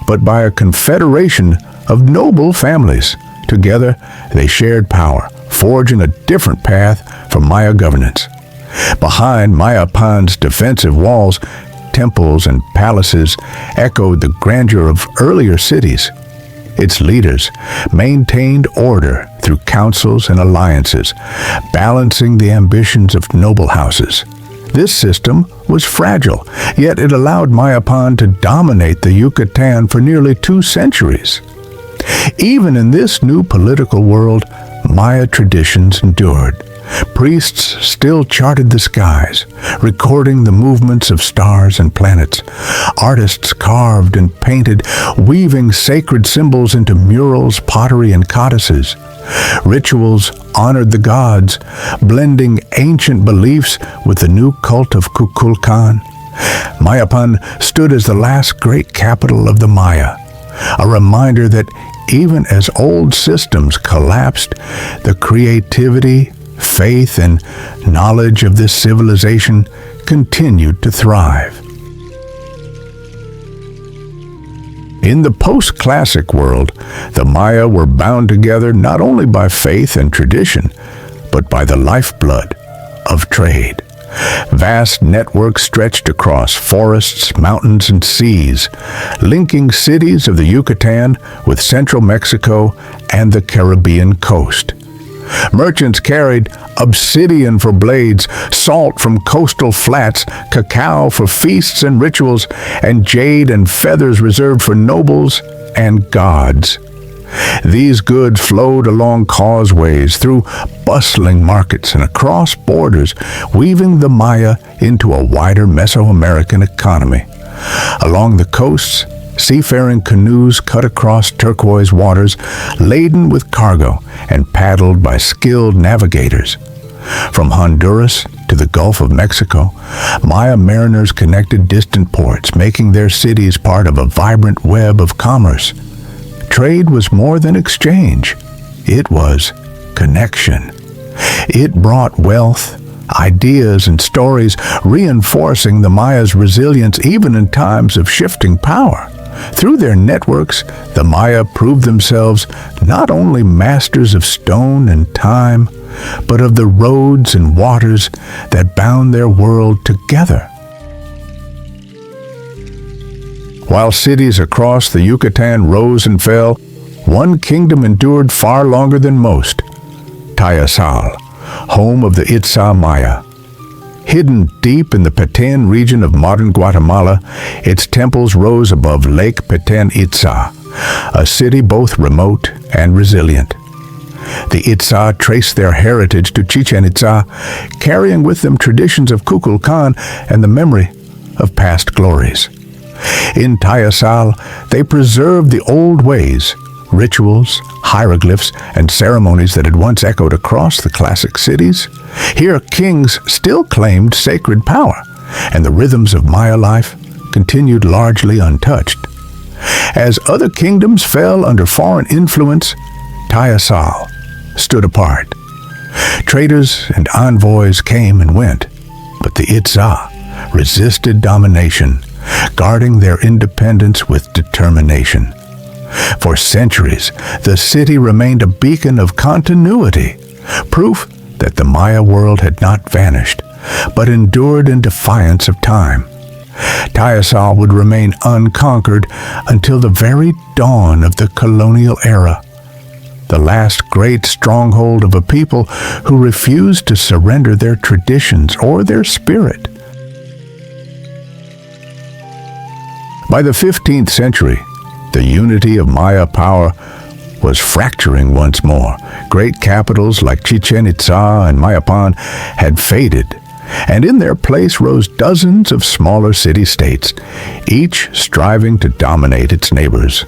but by a confederation of noble families. Together, they shared power, forging a different path for Maya governance. Behind Mayapan's defensive walls, temples and palaces echoed the grandeur of earlier cities. Its leaders maintained order through councils and alliances, balancing the ambitions of noble houses. This system was fragile, yet it allowed Mayapan to dominate the Yucatan for nearly 2 centuries. Even in this new political world, Maya traditions endured. Priests still charted the skies, recording the movements of stars and planets. Artists carved and painted, weaving sacred symbols into murals, pottery, and codices. Rituals honored the gods, blending ancient beliefs with the new cult of Kukulkán. Mayapan stood as the last great capital of the Maya, a reminder that even as old systems collapsed, the creativity, faith, and knowledge of this civilization continued to thrive. In the post-classic world, the Maya were bound together not only by faith and tradition, but by the lifeblood of trade. Vast networks stretched across forests, mountains, and seas, linking cities of the Yucatan with central Mexico and the Caribbean coast. Merchants carried obsidian for blades, salt from coastal flats, cacao for feasts and rituals, and jade and feathers reserved for nobles and gods. These goods flowed along causeways, through bustling markets, and across borders, weaving the Maya into a wider Mesoamerican economy. Along the coasts, seafaring canoes cut across turquoise waters, laden with cargo and paddled by skilled navigators. From Honduras to the Gulf of Mexico, Maya mariners connected distant ports, making their cities part of a vibrant web of commerce. Trade was more than exchange. It was connection. It brought wealth, ideas, and stories, reinforcing the Maya's resilience even in times of shifting power. Through their networks, the Maya proved themselves not only masters of stone and time, but of the roads and waters that bound their world together. While cities across the Yucatan rose and fell, one kingdom endured far longer than most: Tayasal, home of the Itzá Maya. Hidden deep in the Petén region of modern Guatemala, its temples rose above Lake Petén Itzá, a city both remote and resilient. The Itzá traced their heritage to Chichén Itzá, carrying with them traditions of Kukulkán and the memory of past glories. In Tayasal, they preserved the old ways, rituals, hieroglyphs, and ceremonies that had once echoed across the classic cities. Here, kings still claimed sacred power, and the rhythms of Maya life continued largely untouched. As other kingdoms fell under foreign influence, Tayasal stood apart. Traders and envoys came and went, but the Itzá resisted domination, guarding their independence with determination. For centuries, the city remained a beacon of continuity, proof that the Maya world had not vanished, but endured in defiance of time. Tayasal would remain unconquered until the very dawn of the colonial era, the last great stronghold of a people who refused to surrender their traditions or their spirit. By the 15th century, the unity of Maya power was fracturing once more. Great capitals like Chichén Itzá and Mayapan had faded, and in their place rose dozens of smaller city-states, each striving to dominate its neighbors.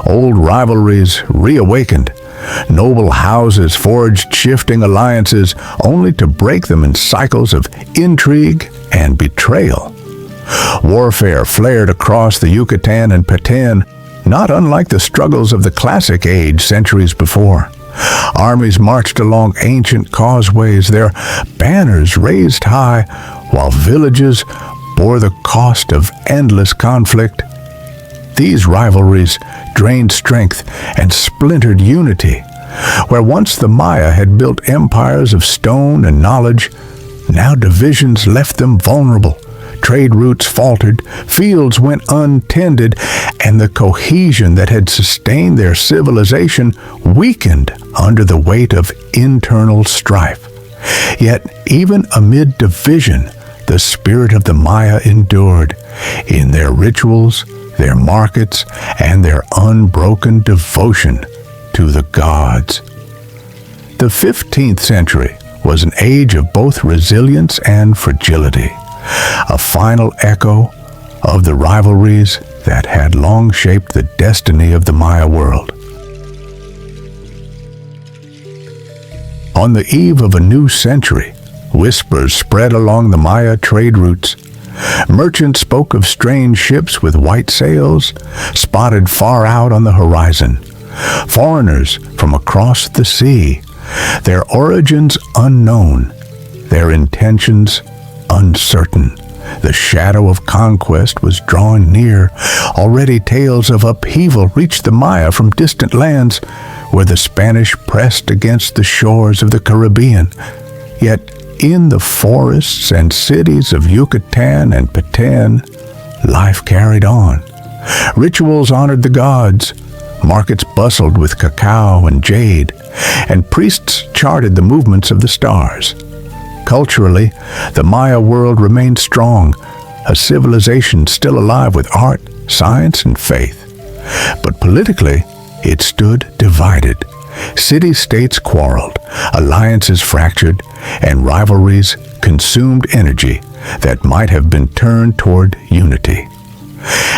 Old rivalries reawakened. Noble houses forged shifting alliances, only to break them in cycles of intrigue and betrayal. Warfare flared across the Yucatan and Petén, not unlike the struggles of the Classic Age centuries before. Armies marched along ancient causeways, their banners raised high, while villages bore the cost of endless conflict. These rivalries drained strength and splintered unity. Where once the Maya had built empires of stone and knowledge, now divisions left them vulnerable. Trade routes faltered, fields went untended, and the cohesion that had sustained their civilization weakened under the weight of internal strife. Yet, even amid division, the spirit of the Maya endured. In their rituals, their markets, and their unbroken devotion to the gods. The 15th century was an age of both resilience and fragility, a final echo of the rivalries that had long shaped the destiny of the Maya world. On the eve of a new century, whispers spread along the Maya trade routes. Merchants spoke of strange ships with white sails, spotted far out on the horizon. Foreigners from across the sea, their origins unknown, their intentions uncertain. The shadow of conquest was drawing near. Already tales of upheaval reached the Maya from distant lands where the Spanish pressed against the shores of the Caribbean. Yet in the forests and cities of Yucatan and Petén, life carried on. Rituals honored the gods, markets bustled with cacao and jade, and priests charted the movements of the stars. Culturally, the Maya world remained strong, a civilization still alive with art, science, and faith. But politically, it stood divided. City-states quarreled, alliances fractured, and rivalries consumed energy that might have been turned toward unity.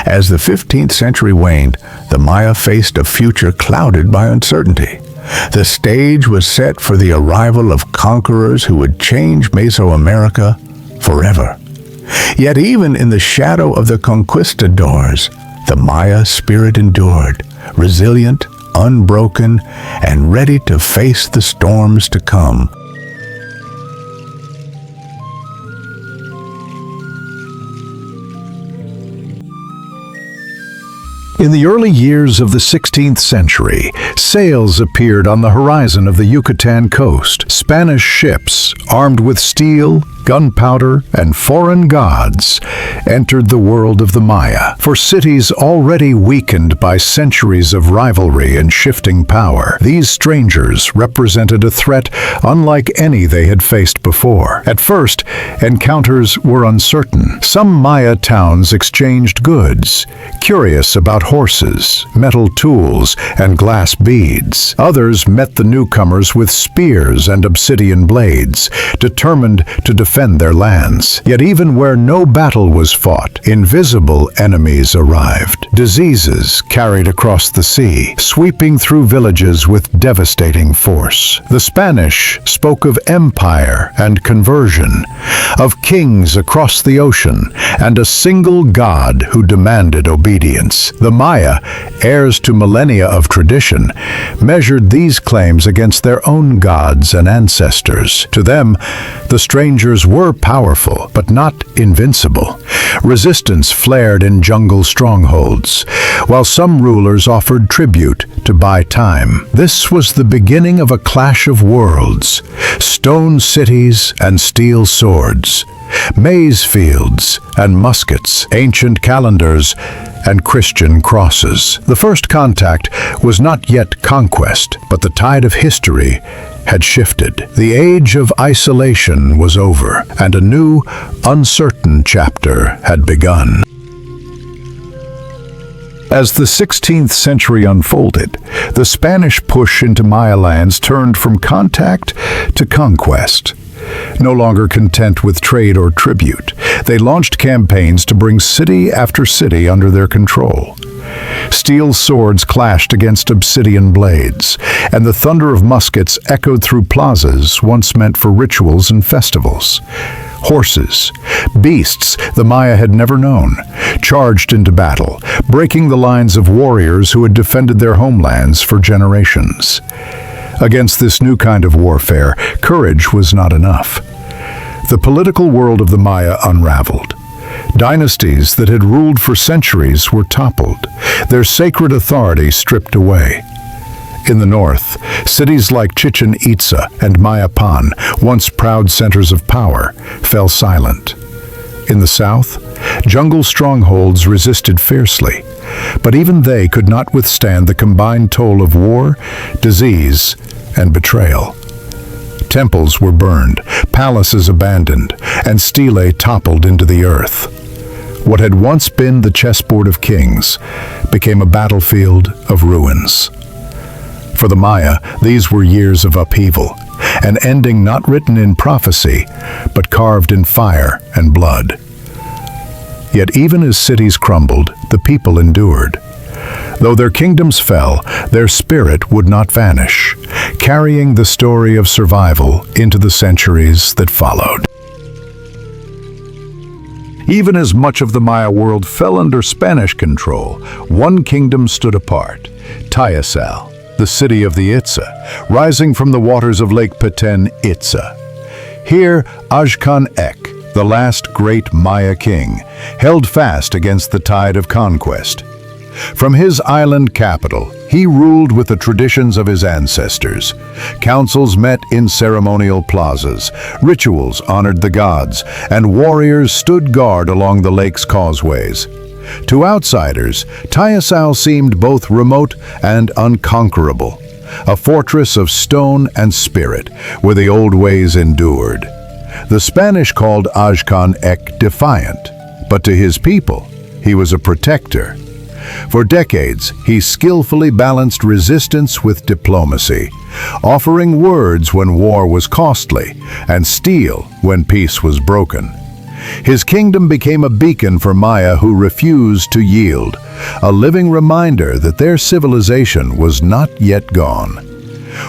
As the 15th century waned, the Maya faced a future clouded by uncertainty. The stage was set for the arrival of conquerors who would change Mesoamerica forever. Yet even in the shadow of the conquistadors, the Maya spirit endured, resilient, unbroken, and ready to face the storms to come. In the early years of the 16th century, sails appeared on the horizon of the Yucatan coast. Spanish ships, armed with steel, gunpowder, and foreign gods, entered the world of the Maya. For cities already weakened by centuries of rivalry and shifting power, these strangers represented a threat unlike any they had faced before. At first, encounters were uncertain. Some Maya towns exchanged goods, curious about horses, metal tools, and glass beads. Others met the newcomers with spears and obsidian blades, determined to defend their lands. Yet even where no battle was fought, invisible enemies arrived. Diseases carried across the sea, sweeping through villages with devastating force. The Spanish spoke of empire and conversion, of kings across the ocean, and a single god who demanded obedience. The Maya, heirs to millennia of tradition, measured these claims against their own gods and ancestors. To them, the strangers were powerful, but not invincible. Resistance flared in jungle strongholds, while some rulers offered tribute to buy time. This was the beginning of a clash of worlds: stone cities and steel swords, maize fields and muskets, ancient calendars and Christian crosses. The first contact was not yet conquest, but the tide of history had shifted. The age of isolation was over, and a new, uncertain chapter had begun. As the 16th century unfolded, the Spanish push into Maya lands turned from contact to conquest. No longer content with trade or tribute, they launched campaigns to bring city after city under their control. Steel swords clashed against obsidian blades, and the thunder of muskets echoed through plazas once meant for rituals and festivals. Horses, beasts the Maya had never known, charged into battle, breaking the lines of warriors who had defended their homelands for generations. Against this new kind of warfare, courage was not enough. The political world of the Maya unraveled. Dynasties that had ruled for centuries were toppled, their sacred authority stripped away. In the north, cities like Chichén Itzá and Mayapan, once proud centers of power, fell silent. In the south, jungle strongholds resisted fiercely, but even they could not withstand the combined toll of war, disease, and betrayal. Temples were burned, palaces abandoned, and stelae toppled into the earth. What had once been the chessboard of kings became a battlefield of ruins. For the Maya, these were years of upheaval, an ending not written in prophecy, but carved in fire and blood. Yet even as cities crumbled, the people endured. Though their kingdoms fell, their spirit would not vanish, carrying the story of survival into the centuries that followed. Even as much of the Maya world fell under Spanish control, one kingdom stood apart, Tikal, the city of the Itzá, rising from the waters of Lake Chichén Itzá. Here, Ajkan Ek, the last great Maya king, held fast against the tide of conquest. From his island capital, he ruled with the traditions of his ancestors. Councils met in ceremonial plazas, rituals honored the gods, and warriors stood guard along the lake's causeways. To outsiders, Tikal seemed both remote and unconquerable, a fortress of stone and spirit, where the old ways endured. The Spanish called Ajkan Ek defiant, but to his people, he was a protector. For decades, he skillfully balanced resistance with diplomacy, offering words when war was costly and steel when peace was broken. His kingdom became a beacon for Maya who refused to yield, a living reminder that their civilization was not yet gone.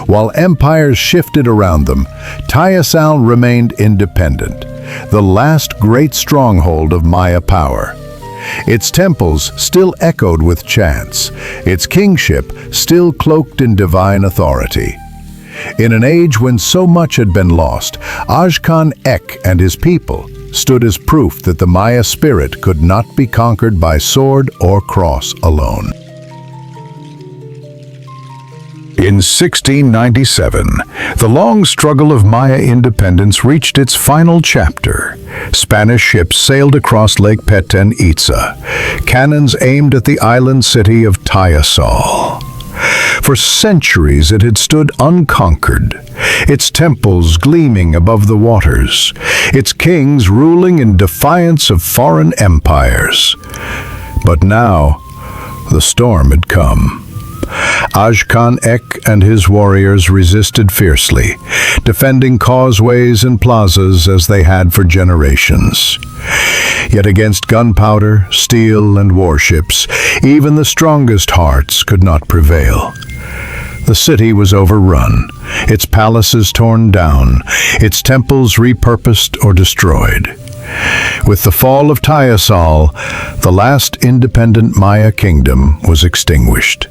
While empires shifted around them, Tikal remained independent, the last great stronghold of Maya power. Its temples still echoed with chants, its kingship still cloaked in divine authority. In an age when so much had been lost, Ajkan Ek and his people stood as proof that the Maya spirit could not be conquered by sword or cross alone. In 1697, the long struggle of Maya independence reached its final chapter. Spanish ships sailed across Lake Chichén Itzá, cannons aimed at the island city of Tikal. For centuries it had stood unconquered, its temples gleaming above the waters, its kings ruling in defiance of foreign empires. But now, the storm had come. Ajkan Ek and his warriors resisted fiercely, defending causeways and plazas as they had for generations. Yet against gunpowder, steel, and warships, even the strongest hearts could not prevail. The city was overrun, its palaces torn down, its temples repurposed or destroyed. With the fall of Tikal, the last independent Maya kingdom was extinguished.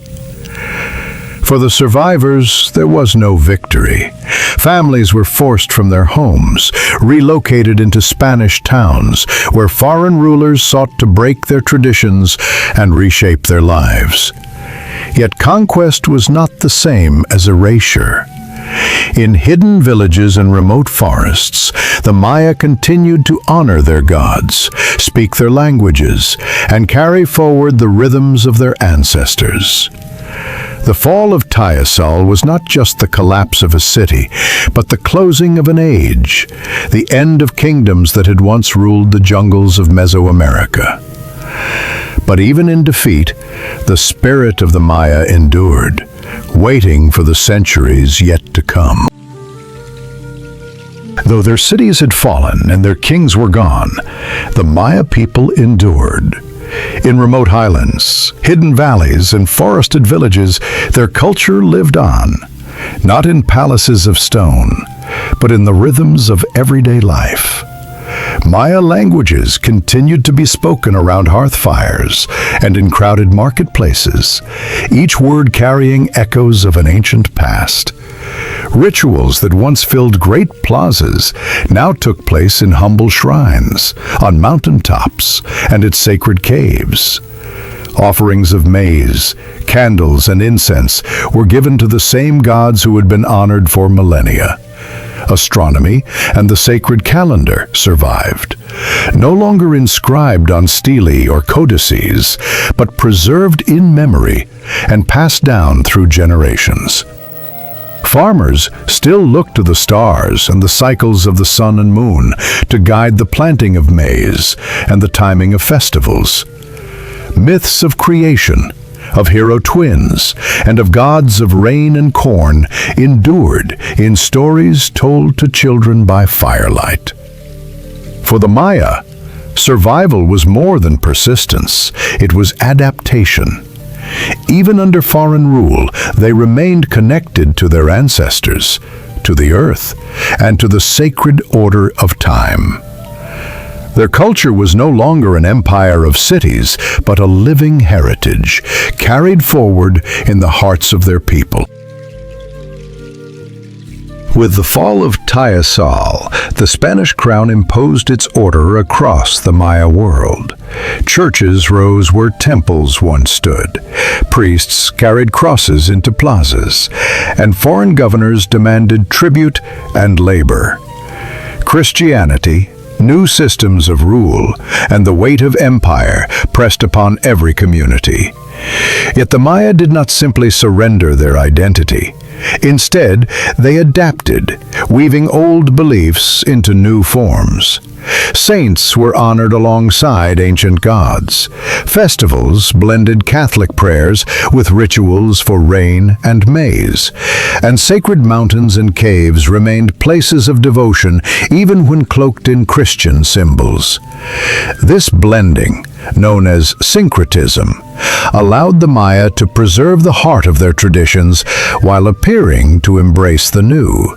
For the survivors, there was no victory. Families were forced from their homes, relocated into Spanish towns, where foreign rulers sought to break their traditions and reshape their lives. Yet conquest was not the same as erasure. In hidden villages and remote forests, the Maya continued to honor their gods, speak their languages, and carry forward the rhythms of their ancestors. The fall of Tikal was not just the collapse of a city, but the closing of an age, the end of kingdoms that had once ruled the jungles of Mesoamerica. But even in defeat, the spirit of the Maya endured, waiting for the centuries yet to come. Though their cities had fallen and their kings were gone, the Maya people endured. In remote highlands, hidden valleys, and forested villages, their culture lived on, not in palaces of stone, but in the rhythms of everyday life. Maya languages continued to be spoken around hearth fires and in crowded marketplaces, each word carrying echoes of an ancient past. Rituals that once filled great plazas now took place in humble shrines, on mountaintops, and at sacred caves. Offerings of maize, candles, and incense were given to the same gods who had been honored for millennia. Astronomy and the sacred calendar survived, no longer inscribed on stelae or codices, but preserved in memory and passed down through generations. Farmers still looked to the stars and the cycles of the sun and moon to guide the planting of maize and the timing of festivals. Myths of creation, of hero twins, and of gods of rain and corn endured in stories told to children by firelight. For the Maya, survival was more than persistence, it was adaptation. Even under foreign rule, they remained connected to their ancestors, to the earth, and to the sacred order of time. Their culture was no longer an empire of cities, but a living heritage, carried forward in the hearts of their people. With the fall of Tikal, the Spanish crown imposed its order across the Maya world. Churches rose where temples once stood. Priests carried crosses into plazas, and foreign governors demanded tribute and labor. Christianity, new systems of rule, and the weight of empire pressed upon every community. Yet the Maya did not simply surrender their identity. Instead, they adapted, weaving old beliefs into new forms. Saints were honored alongside ancient gods. Festivals blended Catholic prayers with rituals for rain and maize. And sacred mountains and caves remained places of devotion even when cloaked in Christian symbols. This blending, known as syncretism, allowed the Maya to preserve the heart of their traditions while appearing to embrace the new.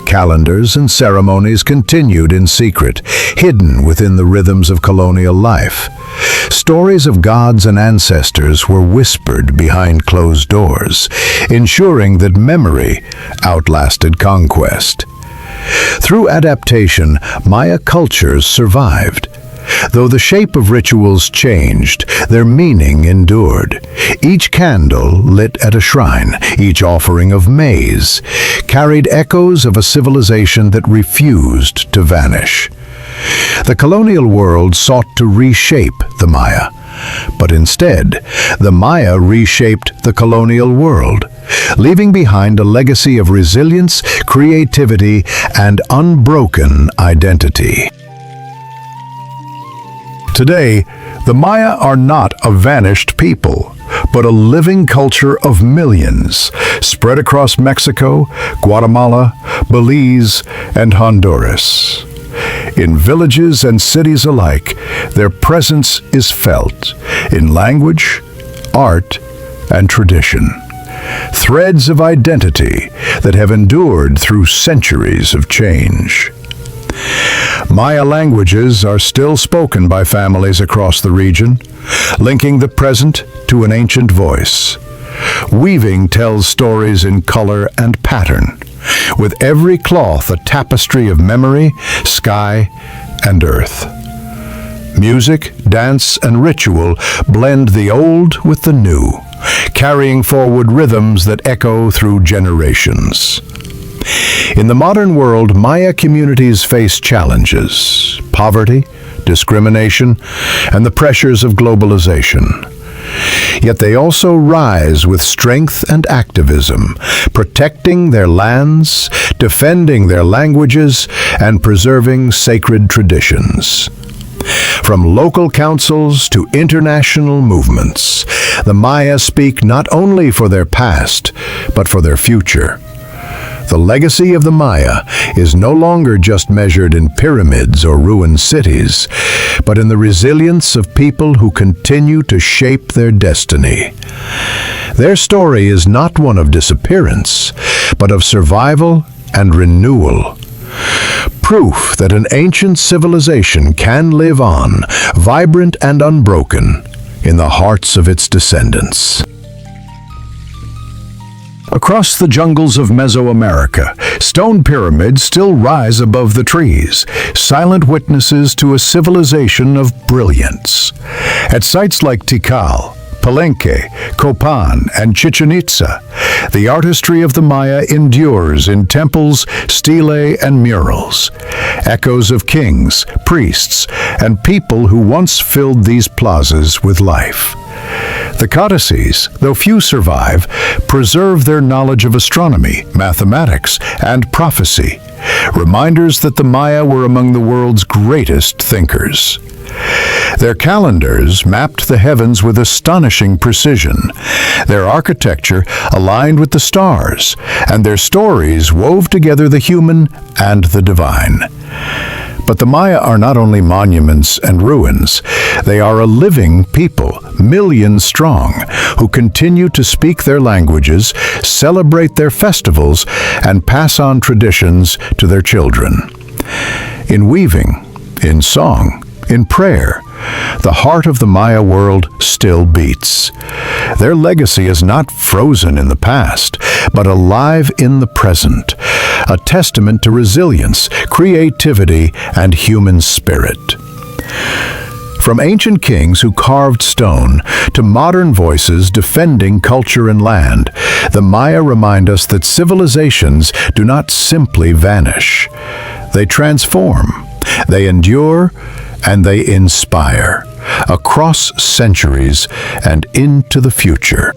Calendars and ceremonies continued in secret, hidden within the rhythms of colonial life. Stories of gods and ancestors were whispered behind closed doors, ensuring that memory outlasted conquest. Through adaptation, Maya cultures survived. Though the shape of rituals changed, their meaning endured. Each candle lit at a shrine, each offering of maize, carried echoes of a civilization that refused to vanish. The colonial world sought to reshape the Maya, but instead, the Maya reshaped the colonial world, leaving behind a legacy of resilience, creativity, and unbroken identity. Today, the Maya are not a vanished people, but a living culture of millions, spread across Mexico, Guatemala, Belize, and Honduras. In villages and cities alike, their presence is felt in language, art, and tradition. Threads of identity that have endured through centuries of change. Maya languages are still spoken by families across the region, linking the present to an ancient voice. Weaving tells stories in color and pattern, with every cloth a tapestry of memory, sky, and earth. Music, dance, and ritual blend the old with the new, carrying forward rhythms that echo through generations. In the modern world, Maya communities face challenges: poverty, discrimination, and the pressures of globalization. Yet they also rise with strength and activism, protecting their lands, defending their languages, and preserving sacred traditions. From local councils to international movements, the Maya speak not only for their past, but for their future. The legacy of the Maya is no longer just measured in pyramids or ruined cities, but in the resilience of people who continue to shape their destiny. Their story is not one of disappearance, but of survival and renewal. Proof that an ancient civilization can live on, vibrant and unbroken, in the hearts of its descendants. Across the jungles of Mesoamerica, stone pyramids still rise above the trees, silent witnesses to a civilization of brilliance. At sites like Tikal, Palenque, Copan, and Chichén Itzá, the artistry of the Maya endures in temples, stelae, and murals. Echoes of kings, priests, and people who once filled these plazas with life. The codices, though few survive, preserve their knowledge of astronomy, mathematics, and prophecy, reminders that the Maya were among the world's greatest thinkers. Their calendars mapped the heavens with astonishing precision, their architecture aligned with the stars, and their stories wove together the human and the divine. But the Maya are not only monuments and ruins, they are a living people, millions strong, who continue to speak their languages, celebrate their festivals, and pass on traditions to their children. In weaving, in song, In prayer, the heart of the Maya world still beats. Their legacy is not frozen in the past, but alive in the present, a testament to resilience, creativity, and human spirit. From ancient kings who carved stone to modern voices defending culture and land, the Maya remind us that civilizations do not simply vanish. They transform, they endure, and they inspire across centuries and into the future.